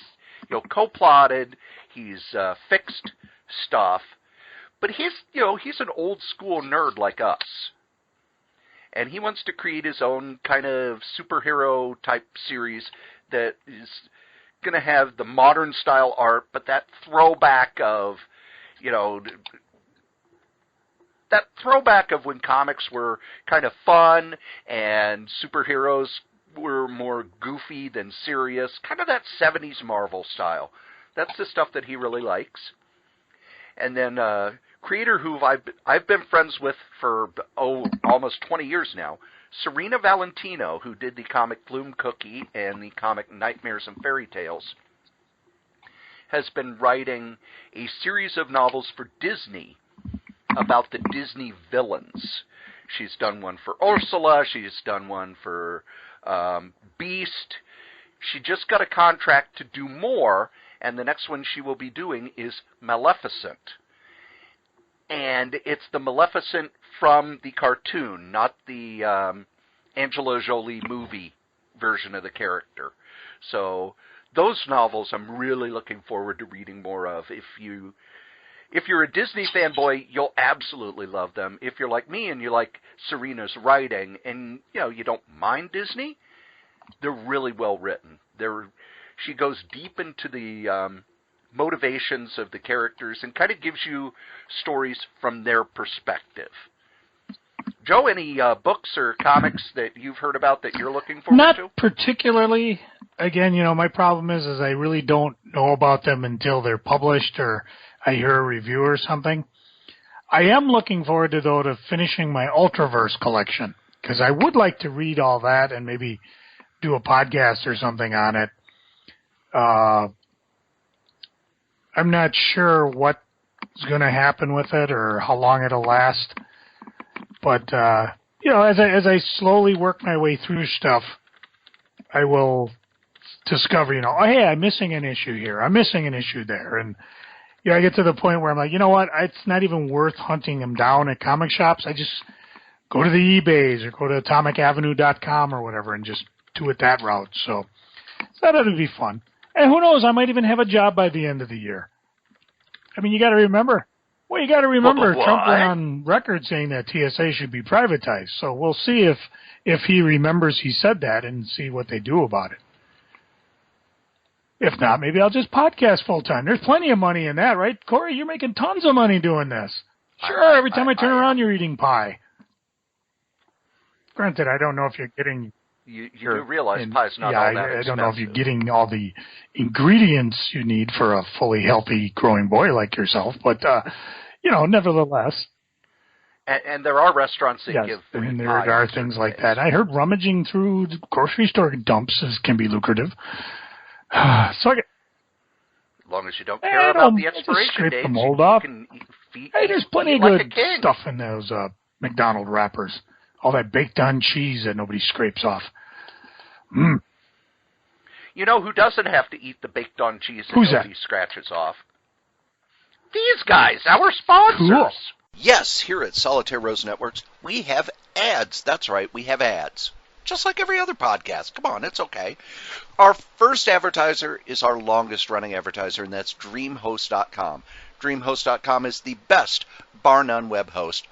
co-plotted, he's fixed stuff, but he's an old school nerd like us, and he wants to create his own kind of superhero type series that is going to have the modern style art, but that throwback of, that throwback of when comics were kind of fun and superheroes were more goofy than serious, kind of that 70s Marvel style. That's the stuff that he really likes. And then creator who I've been friends with for almost 20 years now, Serena Valentino, who did the comic Bloom Cookie and the comic Nightmares and Fairy Tales, has been writing a series of novels for Disney about the Disney villains. She's done one for Ursula. She's done one for Beast. She just got a contract to do more, and the next one she will be doing is Maleficent. And it's the Maleficent from the cartoon, not the Angela Jolie movie version of the character. So those novels I'm really looking forward to reading more of. If you're a Disney fanboy, you'll absolutely love them. If you're like me and you like Serena's writing and you don't mind Disney, they're really well written. She goes deep into the motivations of the characters and kind of gives you stories from their perspective. Joe, any books or comics that you've heard about that you're looking forward to? Not particularly. Again, my problem is I really don't know about them until they're published or I hear a review or something. I am looking forward to finishing my Ultraverse collection, because I would like to read all that and maybe do a podcast or something on it. I'm not sure what's going to happen with it or how long it'll last. But, as I slowly work my way through stuff, I will discover, oh, hey, I'm missing an issue here. I'm missing an issue there. And, I get to the point where I'm like, you know what? It's not even worth hunting them down at comic shops. I just go to the eBays or go to atomicavenue.com or whatever and just do it that route. So that ought to be fun. And who knows? I might even have a job by the end of the year. I mean, you got to remember. Trump went on record saying that TSA should be privatized. So we'll see if he remembers he said that and see what they do about it. If not, maybe I'll just podcast full time. There's plenty of money in that, right, Cory? You're making tons of money doing this. Sure, every time I turn around, you're eating pie. Granted, I don't know if you're getting... You do realize pie's not all that expensive. I don't know if you're getting all the ingredients you need for a fully healthy growing boy like yourself, but, nevertheless. And there are restaurants that give free and there pie are things like that. I heard rummaging through grocery store dumps can be lucrative. So as long as you don't care about the expiration dates, the mold off. There's plenty of good stuff in those McDonald's wrappers. All that baked-on cheese that nobody scrapes off. Mm. You know who doesn't have to eat the baked-on cheese that nobody scratches off? These guys, our sponsors. Cool. Yes, here at Solitaire Rose Networks, we have ads. That's right, we have ads. Just like every other podcast. Come on, it's okay. Our first advertiser is our longest-running advertiser, and that's DreamHost.com. DreamHost.com is the best, bar none, web host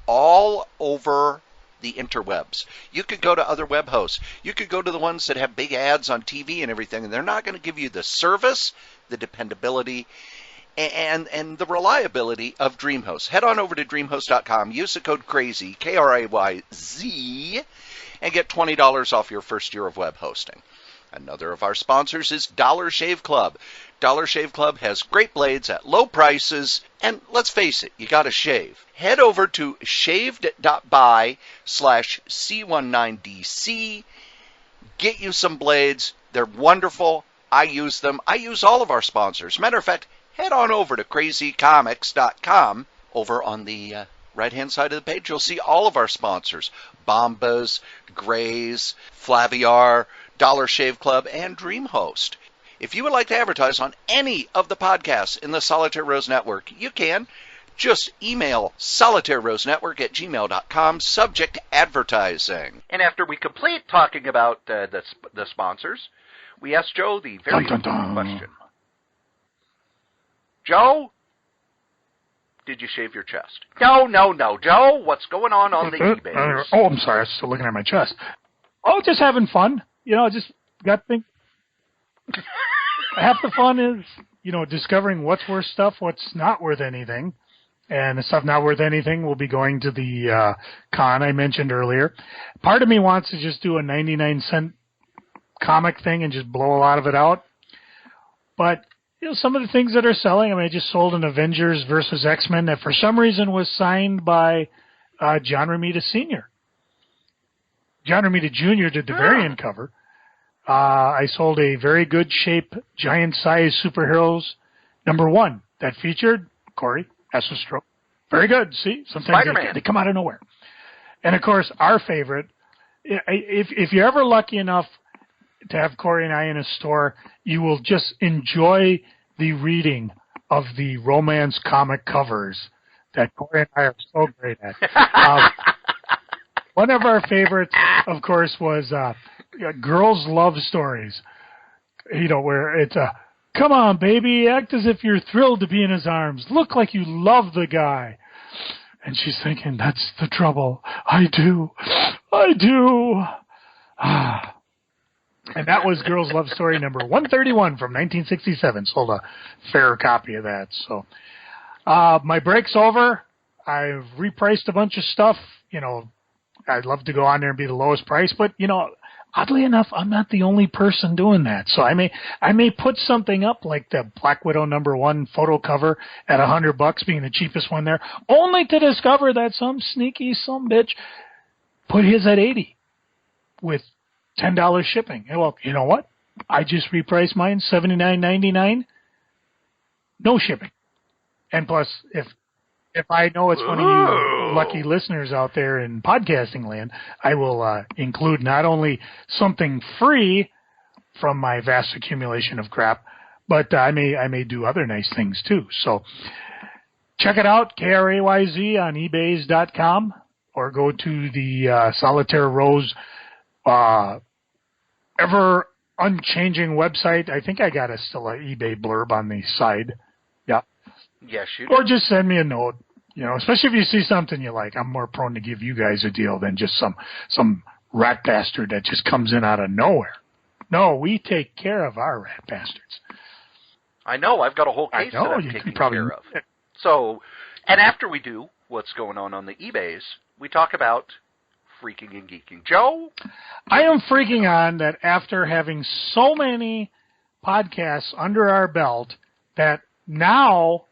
all over the interwebs. You could go to other web hosts. You could go to the ones that have big ads on TV and everything, and they're not going to give you the service, the dependability, and the reliability of DreamHost. Head on over to DreamHost.com. Use the code CRAYZ, KRAYZ, and get $20 off your first year of web hosting. Another of our sponsors is Dollar Shave Club. Dollar Shave Club has great blades at low prices, and let's face it, you got to shave. Head over to shaved.by/C19DC. Get you some blades. They're wonderful. I use them. I use all of our sponsors. Matter of fact, head on over to crazycomics.com. Over on the right-hand side of the page, you'll see all of our sponsors. Bombas, Grays, Flaviar, Dollar Shave Club, and DreamHost. If you would like to advertise on any of the podcasts in the Solitaire Rose Network, you can. Just email solitairerosenetwork@gmail.com, subject advertising. And after we complete talking about the sponsors, we ask Joe the very important question. Joe, did you shave your chest? No, Joe, what's going on the eBay? I'm sorry, I was still looking at my chest. Oh, just having fun. Just got things. half the fun is, discovering what's worth stuff, what's not worth anything. And the stuff not worth anything will be going to the con I mentioned earlier. Part of me wants to just do a 99-cent comic thing and just blow a lot of it out. But, some of the things that are selling, I just sold an Avengers versus X-Men that for some reason was signed by John Romita Sr. John Romita Jr. did the variant cover. I sold a very good shape, giant-sized superheroes #1 that featured Cory. Stroke. Very good. See, sometimes they come out of nowhere. And of course, our favorite. If you're ever lucky enough to have Cory and I in a store, you will just enjoy the reading of the romance comic covers that Cory and I are so great at. One of our favorites, of course, was Girls Love Stories. Where it's a come on, baby, act as if you're thrilled to be in his arms. Look like you love the guy. And she's thinking, that's the trouble. I do. And that was Girls Love Story number 131 from 1967. Sold a fair copy of that. So my break's over. I've repriced a bunch of stuff. I'd love to go on there and be the lowest price, but, oddly enough, I'm not the only person doing that. So I may put something up like the Black Widow #1 photo cover at $100, being the cheapest one there, only to discover that some sneaky sumbitch put his at $80 with $10 shipping. And well, you know what? I just repriced mine $79.99, no shipping. And plus, if I know it's one of you lucky listeners out there in podcasting land, I will include not only something free from my vast accumulation of crap, but I may do other nice things too. So check it out, KRAYZ on ebays.com, or go to the Solitaire Rose ever unchanging website. I think I got still an eBay blurb on the side. Yeah. Yes, you do. Or just send me a note. Especially if you see something you like. I'm more prone to give you guys a deal than just some rat bastard that just comes in out of nowhere. No, we take care of our rat bastards. I know. I've got a whole case that I'm taking care of. So, and after we do what's going on the eBays, we talk about freaking and geeking. Joe? I am freaking on that after having so many podcasts under our belt that now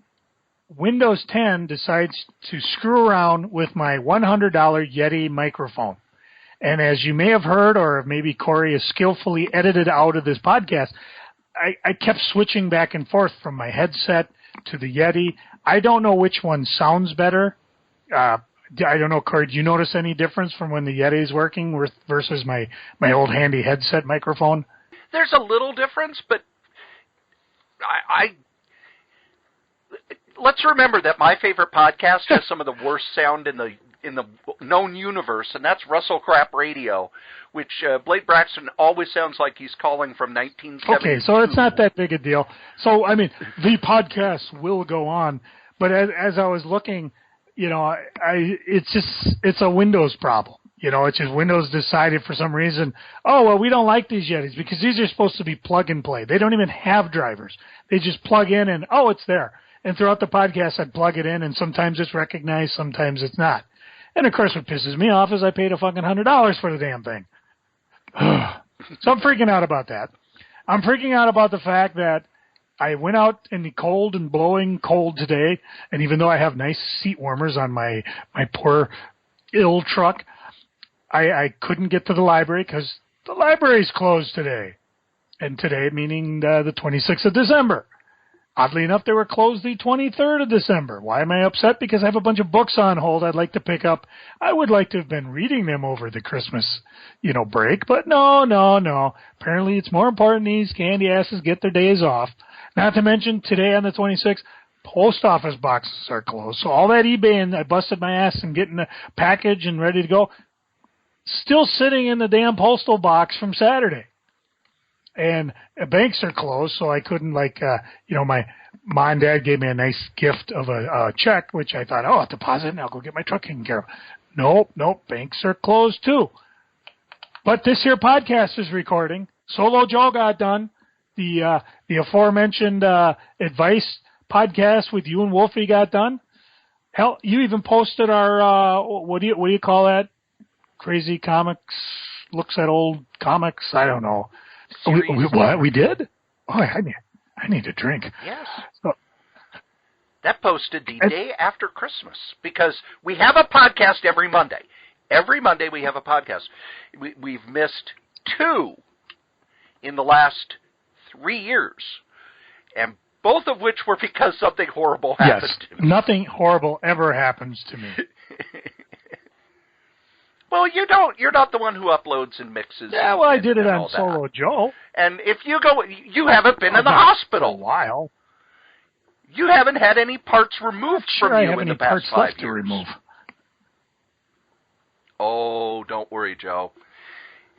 Windows 10 decides to screw around with my $100 Yeti microphone. And as you may have heard, or maybe Cory has skillfully edited out of this podcast, I kept switching back and forth from my headset to the Yeti. I don't know which one sounds better. I don't know, Cory, do you notice any difference from when the Yeti is working versus my old handy headset microphone? There's a little difference, but let's remember that my favorite podcast has some of the worst sound in the known universe, and that's Russell Crap Radio, which Blake Braxton always sounds like he's calling from 1972. Okay, so it's not that big a deal. So, the podcast will go on, but as I was looking, it's a Windows problem. It's just Windows decided for some reason, we don't like these Yetis because these are supposed to be plug and play. They don't even have drivers. They just plug in and, it's there. And throughout the podcast, I'd plug it in, and sometimes it's recognized, sometimes it's not. And, of course, what pisses me off is I paid a fucking $100 for the damn thing. So I'm freaking out about that. I'm freaking out about the fact that I went out in the cold and blowing cold today, and even though I have nice seat warmers on my poor, ill truck, I couldn't get to the library because the library's closed today. And today meaning the 26th of December. Oddly enough, they were closed the 23rd of December. Why am I upset? Because I have a bunch of books on hold I'd like to pick up. I would like to have been reading them over the Christmas, break, but no. Apparently it's more important these candy asses get their days off. Not to mention, today on the 26th, post office boxes are closed. So all that eBay, and I busted my ass and getting the package and ready to go, still sitting in the damn postal box from Saturday. And banks are closed, so I couldn't, my mom and dad gave me a nice gift of a check, which I thought, I'll deposit and I'll go get my truck taken care of. Nope, banks are closed too. But this here podcast is recording. Solo Joe got done. The the aforementioned advice podcast with you and Wolfie got done. Hell, you even posted our what do you call that? Crazy Comics looks at old comics. I don't know. We did? Oh, I need a drink. Yes. So, that posted the day after Christmas because we have a podcast every Monday. Every Monday we have a podcast. We've missed 2 in the last 3 years, and both of which were because something horrible happened to me. Nothing horrible ever happens to me. Well, you're not the one who uploads and mixes. Yeah, well, I did it on Solo Joe. And if you go, you haven't been in the hospital. For a while. You haven't had any parts removed from you in the past 5 years. To remove. Oh, don't worry, Joe.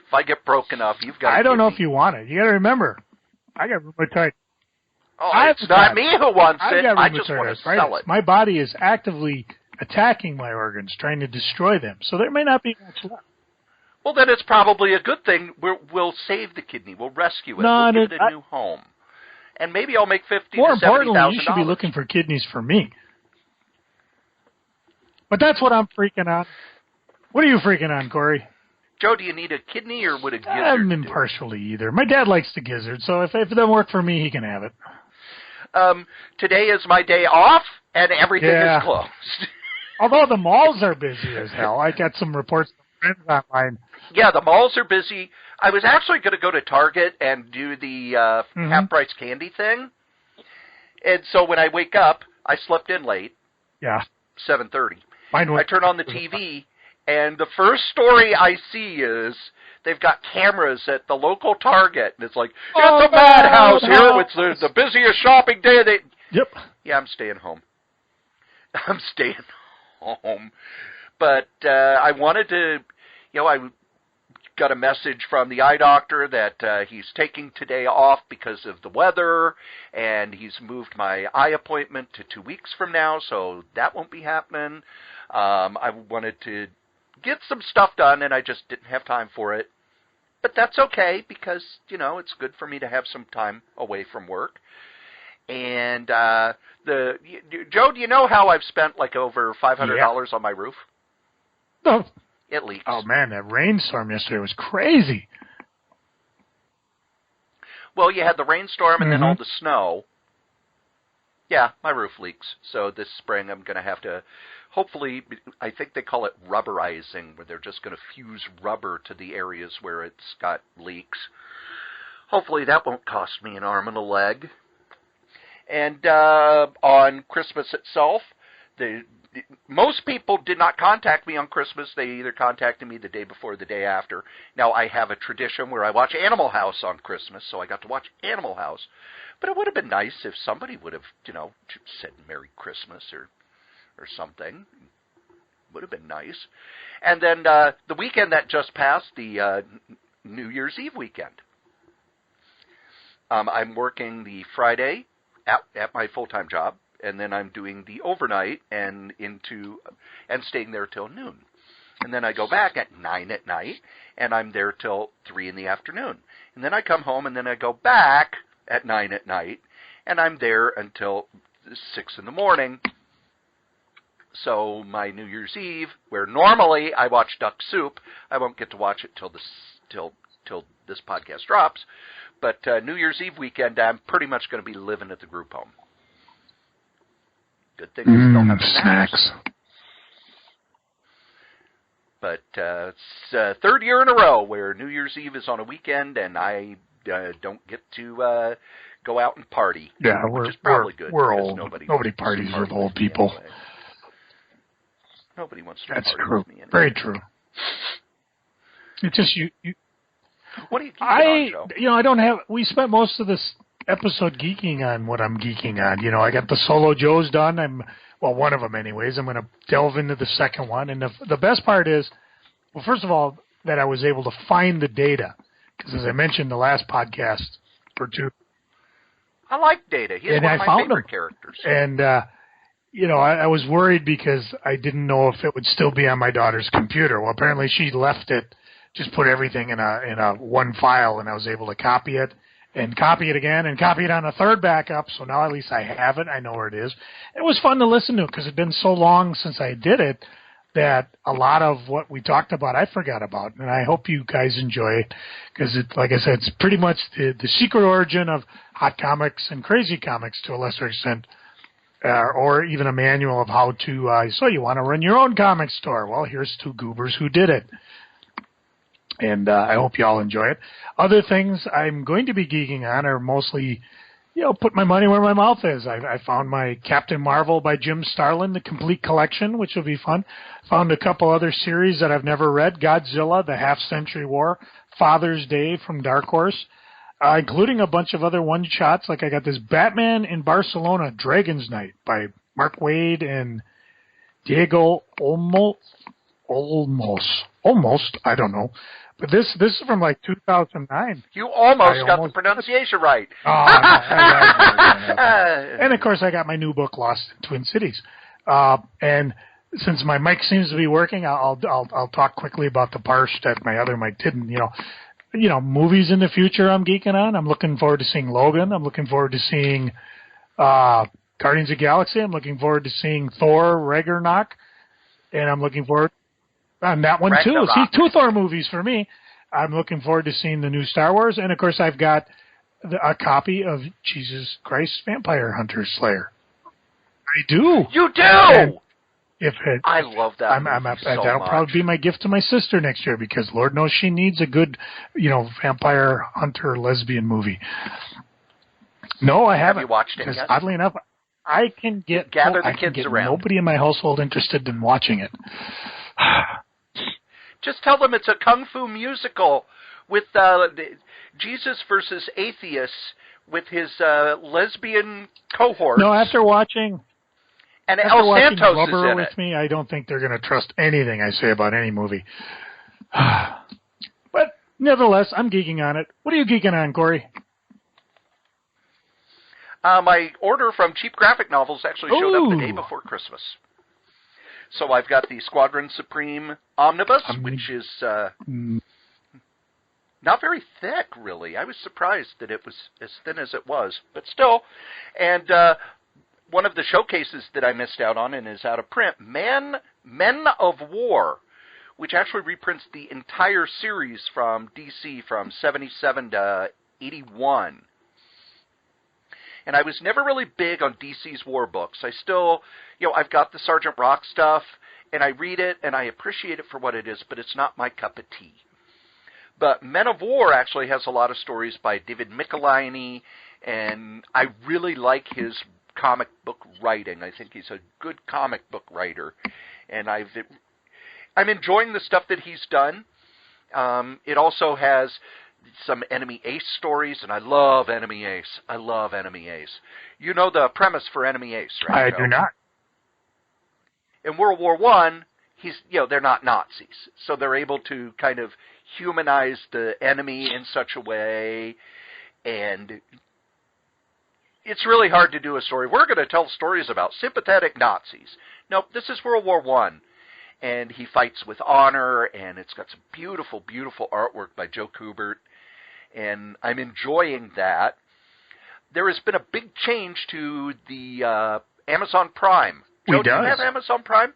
If I get broken up, you've got. I don't know if you want it. You got to remember, I got rheumatoid. Oh, it's not me who wants it. I just want to sell it. My body is actively attacking my organs, trying to destroy them. So there may not be much left. Well, then it's probably a good thing. We'll save the kidney. We'll rescue it. We'll give it a new home. And maybe I'll make $50,000 to $70,000. More importantly, you should be looking for kidneys for me. But that's what I'm freaking on. What are you freaking on, Cory? Joe, do you need a kidney or would a gizzard I'm impartially either. My dad likes the gizzard, so if it doesn't work for me, he can have it. Today is my day off, and everything is closed. Although the malls are busy as hell. I got some reports from friends online. Yeah, the malls are busy. I was actually going to go to Target and do the half-price candy thing. And so when I wake up, I slept in late. Yeah. 7:30. I turn on the TV, and the first story I see is they've got cameras at the local Target. And it's like, it's a madhouse here. It's the busiest shopping day. Yep. Yeah, I'm staying home. I'm staying home. But I wanted to, I got a message from the eye doctor that he's taking today off because of the weather, and he's moved my eye appointment to 2 weeks from now, so that won't be happening. I wanted to get some stuff done, and I just didn't have time for it. But that's okay because, it's good for me to have some time away from work. And Joe, do you know how I've spent like over $500 on my roof? No. It leaks. Oh, man, that rainstorm yesterday was crazy. Well, you had the rainstorm and then all the snow. Yeah, my roof leaks. So this spring I'm going to have to, hopefully, I think they call it rubberizing, where they're just going to fuse rubber to the areas where it's got leaks. Hopefully that won't cost me an arm and a leg. And on Christmas itself, most people did not contact me on Christmas. They either contacted me the day before or the day after. Now, I have a tradition where I watch Animal House on Christmas, so I got to watch Animal House. But it would have been nice if somebody would have, said Merry Christmas or something. Would have been nice. And then the weekend that just passed, the New Year's Eve weekend. I'm working the Friday at my full-time job, and then I'm doing the overnight and staying there till noon. And then I go back at 9 at night, and I'm there till 3 in the afternoon. And then I come home, and then I go back at 9 at night, and I'm there until 6 in the morning. So my New Year's Eve, where normally I watch Duck Soup, I won't get to watch it till this podcast drops. But New Year's Eve weekend, I'm pretty much going to be living at the group home. Good thing we still have snacks. But it's third year in a row where New Year's Eve is on a weekend, and I don't get to go out and party. Yeah, which is probably good. We're old. Nobody parties with old people. Anyway. Nobody wants to That's party true. with me anyway. Very true. It's just you. What are you geeking on, Joe? I don't have. We spent most of this episode geeking on what I'm geeking on. I got the Solo Joes done. One of them anyways. I'm going to delve into the second one. And the best part is, well, first of all, that I was able to find the data. Because as I mentioned the last podcast or two. I like Data. He's one of my favorite characters. And, I was worried because I didn't know if it would still be on my daughter's computer. Well, apparently she left it, just put everything in a one file, and I was able to copy it. and copy it again and copy it on a third backup. So now at least I have it. I know where it is. It was fun to listen to because it had been so long since I did it that a lot of what we talked about I forgot about. And I hope you guys enjoy it because, like I said, it's pretty much the secret origin of Hot Comics and Crazy Comics to a lesser extent. Or even a manual of how to, so you want to run your own comic store. Well, here's two goobers who did it. And I hope you all enjoy it. Other things I'm going to be geeking on are mostly, put my money where my mouth is. I found my Captain Marvel by Jim Starlin, the complete collection, which will be fun. Found a couple other series that I've never read. Godzilla, The Half-Century War, Father's Day from Dark Horse. Including a bunch of other one-shots. Like I got this Batman in Barcelona, Dragon's Night by Mark Waid and Diego Olmos. Almost, I don't know. But this is from like 2009. You almost got the pronunciation right. And of course I got my new book, Lost in Twin Cities. And since my mic seems to be working, I'll talk quickly about the parts that my other mic didn't, movies in the future I'm geeking on. I'm looking forward to seeing Logan. I'm looking forward to seeing Guardians of the Galaxy. I'm looking forward to seeing Thor Ragnarok. And I'm looking forward on that one too. See, two Thor movies for me. I'm looking forward to seeing the new Star Wars. And of course I've got a copy of Jesus Christ Vampire Hunter Slayer. I do. You do! I love that. That'll probably be my gift to my sister next year because Lord knows she needs a good, vampire hunter lesbian movie. No, I haven't. Have you watched it yet? Oddly enough, I can get around. Nobody in my household interested in watching it. Just tell them it's a kung fu musical with Jesus versus atheists with his lesbian cohort. No, after watching. And El Santos is in with it. Me, I don't think they're going to trust anything I say about any movie. But nevertheless, I'm geeking on it. What are you geeking on, Cory? My order from Cheap Graphic Novels actually showed up the day before Christmas. So I've got the Squadron Supreme Omnibus, which is not very thick, really. I was surprised that it was as thin as it was, but still. And one of the showcases that I missed out on and is out of print, Men of War, which actually reprints the entire series from DC from 77 to 81. And I was never really big on DC's war books. I still, I've got the Sergeant Rock stuff, and I read it, and I appreciate it for what it is, but it's not my cup of tea. But Men of War actually has a lot of stories by David Michelinie, and I really like his comic book writing. I think he's a good comic book writer, and I'm enjoying the stuff that he's done. It also has some Enemy Ace stories, and I love Enemy Ace. You know the premise for Enemy Ace, right? I do not. In World War I, they're not Nazis, so they're able to kind of humanize the enemy in such a way, and it's really hard to do a story. We're going to tell stories about sympathetic Nazis. Nope, this is World War I. And he fights with honor, and it's got some beautiful, beautiful artwork by Joe Kubert. And I'm enjoying that. There has been a big change to the Amazon Prime. Joe, do you have Amazon Prime?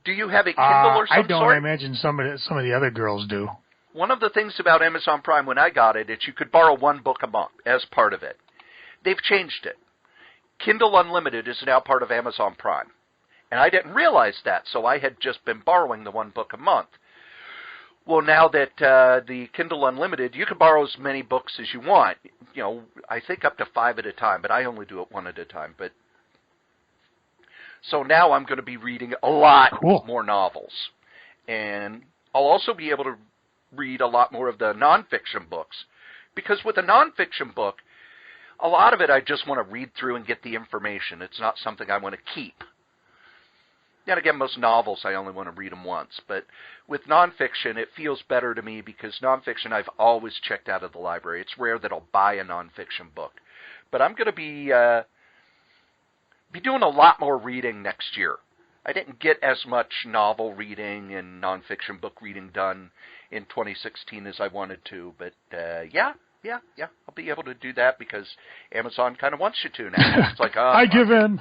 Do you have a Kindle or some I don't. sort? I imagine some of the other girls do. One of the things about Amazon Prime when I got it is you could borrow one book a month as part of it. They've changed it. Kindle Unlimited is now part of Amazon Prime. And I didn't realize that, so I had just been borrowing the one book a month. Well, now that the Kindle Unlimited, you can borrow as many books as you want. I think up to 5 at a time, but I only do it 1 at a time. So now I'm going to be reading a lot more novels. And I'll also be able to read a lot more of the nonfiction books. Because with a nonfiction book, a lot of it I just want to read through and get the information. It's not something I want to keep. And again, most novels, I only want to read them once. But with nonfiction, it feels better to me because nonfiction I've always checked out of the library. It's rare that I'll buy a nonfiction book. But I'm going to be doing a lot more reading next year. I didn't get as much novel reading and nonfiction book reading done in 2016 as I wanted to. But, yeah, Yeah, I'll be able to do that because Amazon kind of wants you to now. It's like, I give in.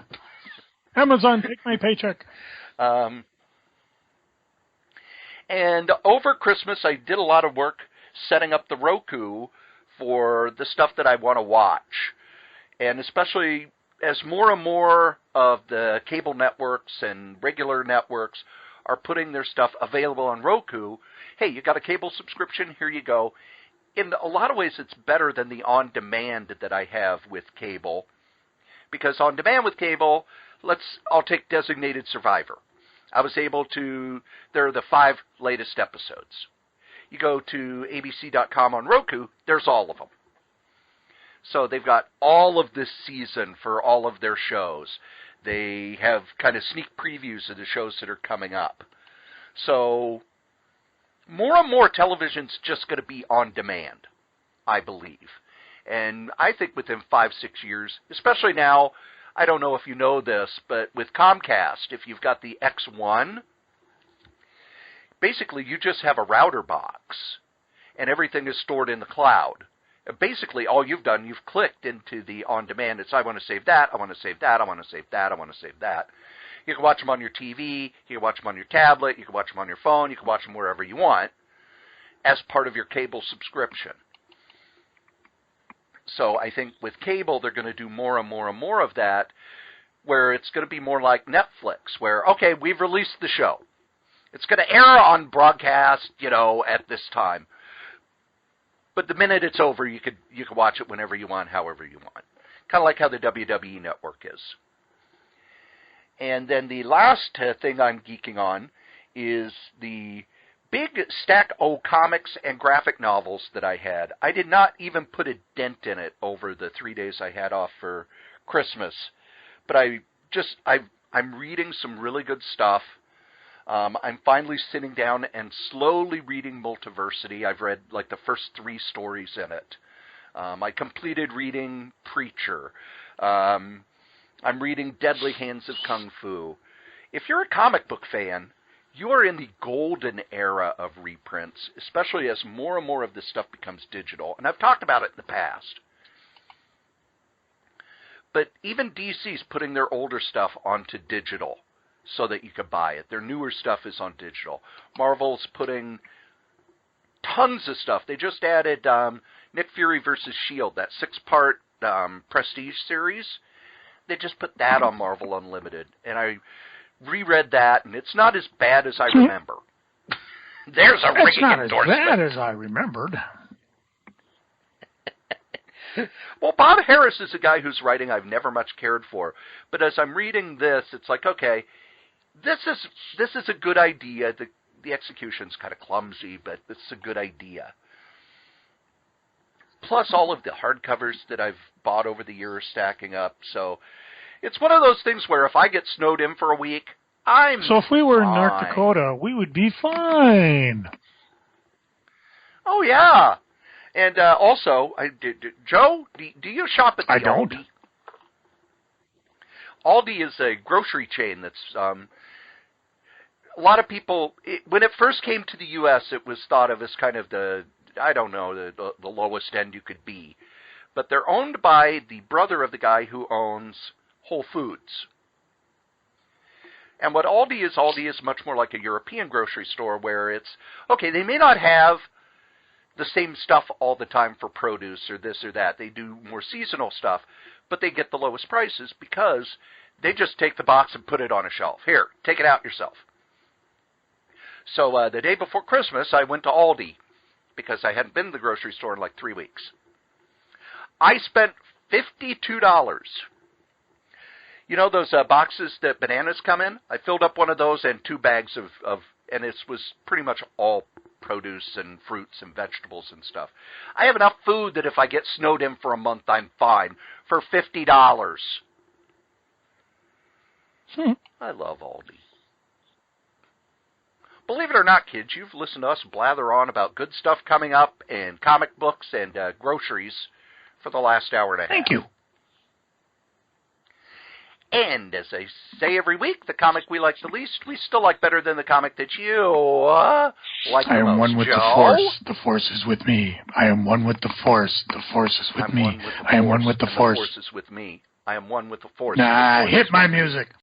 Amazon, take my paycheck. And over Christmas, I did a lot of work setting up the Roku for the stuff that I want to watch. And especially as more and more of the cable networks and regular networks are putting their stuff available on Roku, hey, you got a cable subscription? Here you go. In a lot of ways, it's better than the on-demand that I have with cable. Because on-demand with cable, I'll take Designated Survivor. I was able to, there are the 5 latest episodes. You go to abc.com on Roku, there's all of them. So they've got all of this season for all of their shows. They have kind of sneak previews of the shows that are coming up. So more and more television's just going to be on demand, I believe. And I think within 5-6 years, especially now, I don't know if you know this, but with Comcast, if you've got the X1, basically you just have a router box, and everything is stored in the cloud. Basically, all you've done, you've clicked into the on-demand. It's, I want to save that, I want to save that, I want to save that, I want to save that. You can watch them on your TV, you can watch them on your tablet, you can watch them on your phone, you can watch them wherever you want as part of your cable subscription. So I think with cable, they're going to do more and more and more of that, where it's going to be more like Netflix, where, okay, we've released the show. It's going to air on broadcast, at this time. But the minute it's over, you could watch it whenever you want, however you want. Kind of like how the WWE Network is. And then the last thing I'm geeking on is the big stack of comics and graphic novels that I had. I did not even put a dent in it over the 3 days I had off for Christmas. But I'm reading some really good stuff. I'm finally sitting down and slowly reading Multiversity. I've read like the first 3 stories in it. I completed reading Preacher. I'm reading Deadly Hands of Kung Fu. If you're a comic book fan, you are in the golden era of reprints, especially as more and more of this stuff becomes digital. And I've talked about it in the past. But even DC's putting their older stuff onto digital so that you can buy it. Their newer stuff is on digital. Marvel's putting tons of stuff. They just added Nick Fury versus S.H.I.E.L.D., that 6-part Prestige series. They just put that on Marvel Unlimited. And I reread that, and it's not as bad as I remember. There's a ringing endorsement. It's not as bad as I remembered. Well, Bob Harris is a guy whose writing I've never much cared for. But as I'm reading this, it's like, okay, this is a good idea. The execution's kind of clumsy, but it's a good idea. Plus all of the hardcovers that I've bought over the years stacking up. So it's one of those things where if I get snowed in for a week, I'm So if we were fine. in North Dakota, we would be fine. Oh, yeah. And also, Joe, do you shop at the I don't. Aldi? Aldi is a grocery chain that's a lot of people, when it first came to the U.S., it was thought of as kind of the lowest end you could be. But they're owned by the brother of the guy who owns Whole Foods. And what Aldi is much more like a European grocery store where it's, okay, they may not have the same stuff all the time for produce or this or that. They do more seasonal stuff, but they get the lowest prices because they just take the box and put it on a shelf. Here, take it out yourself. So the day before Christmas, I went to Aldi because I hadn't been to the grocery store in like 3 weeks. I spent $52. You know those boxes that bananas come in? I filled up one of those and 2 bags of and it was pretty much all produce and fruits and vegetables and stuff. I have enough food that if I get snowed in for a month, I'm fine for $50. I love Aldi. Believe it or not, kids, you've listened to us blather on about good stuff coming up and comic books and groceries for the last hour and a half. Thank you. And as I say every week, the comic we like the least, we still like better than the comic that you like the most. I am one with Joe? the Force. The Force is with me. I am one with the Force. The Force is with me. I am one with the Force. The Force is with me. I am one with the Force. Nah, hit my music.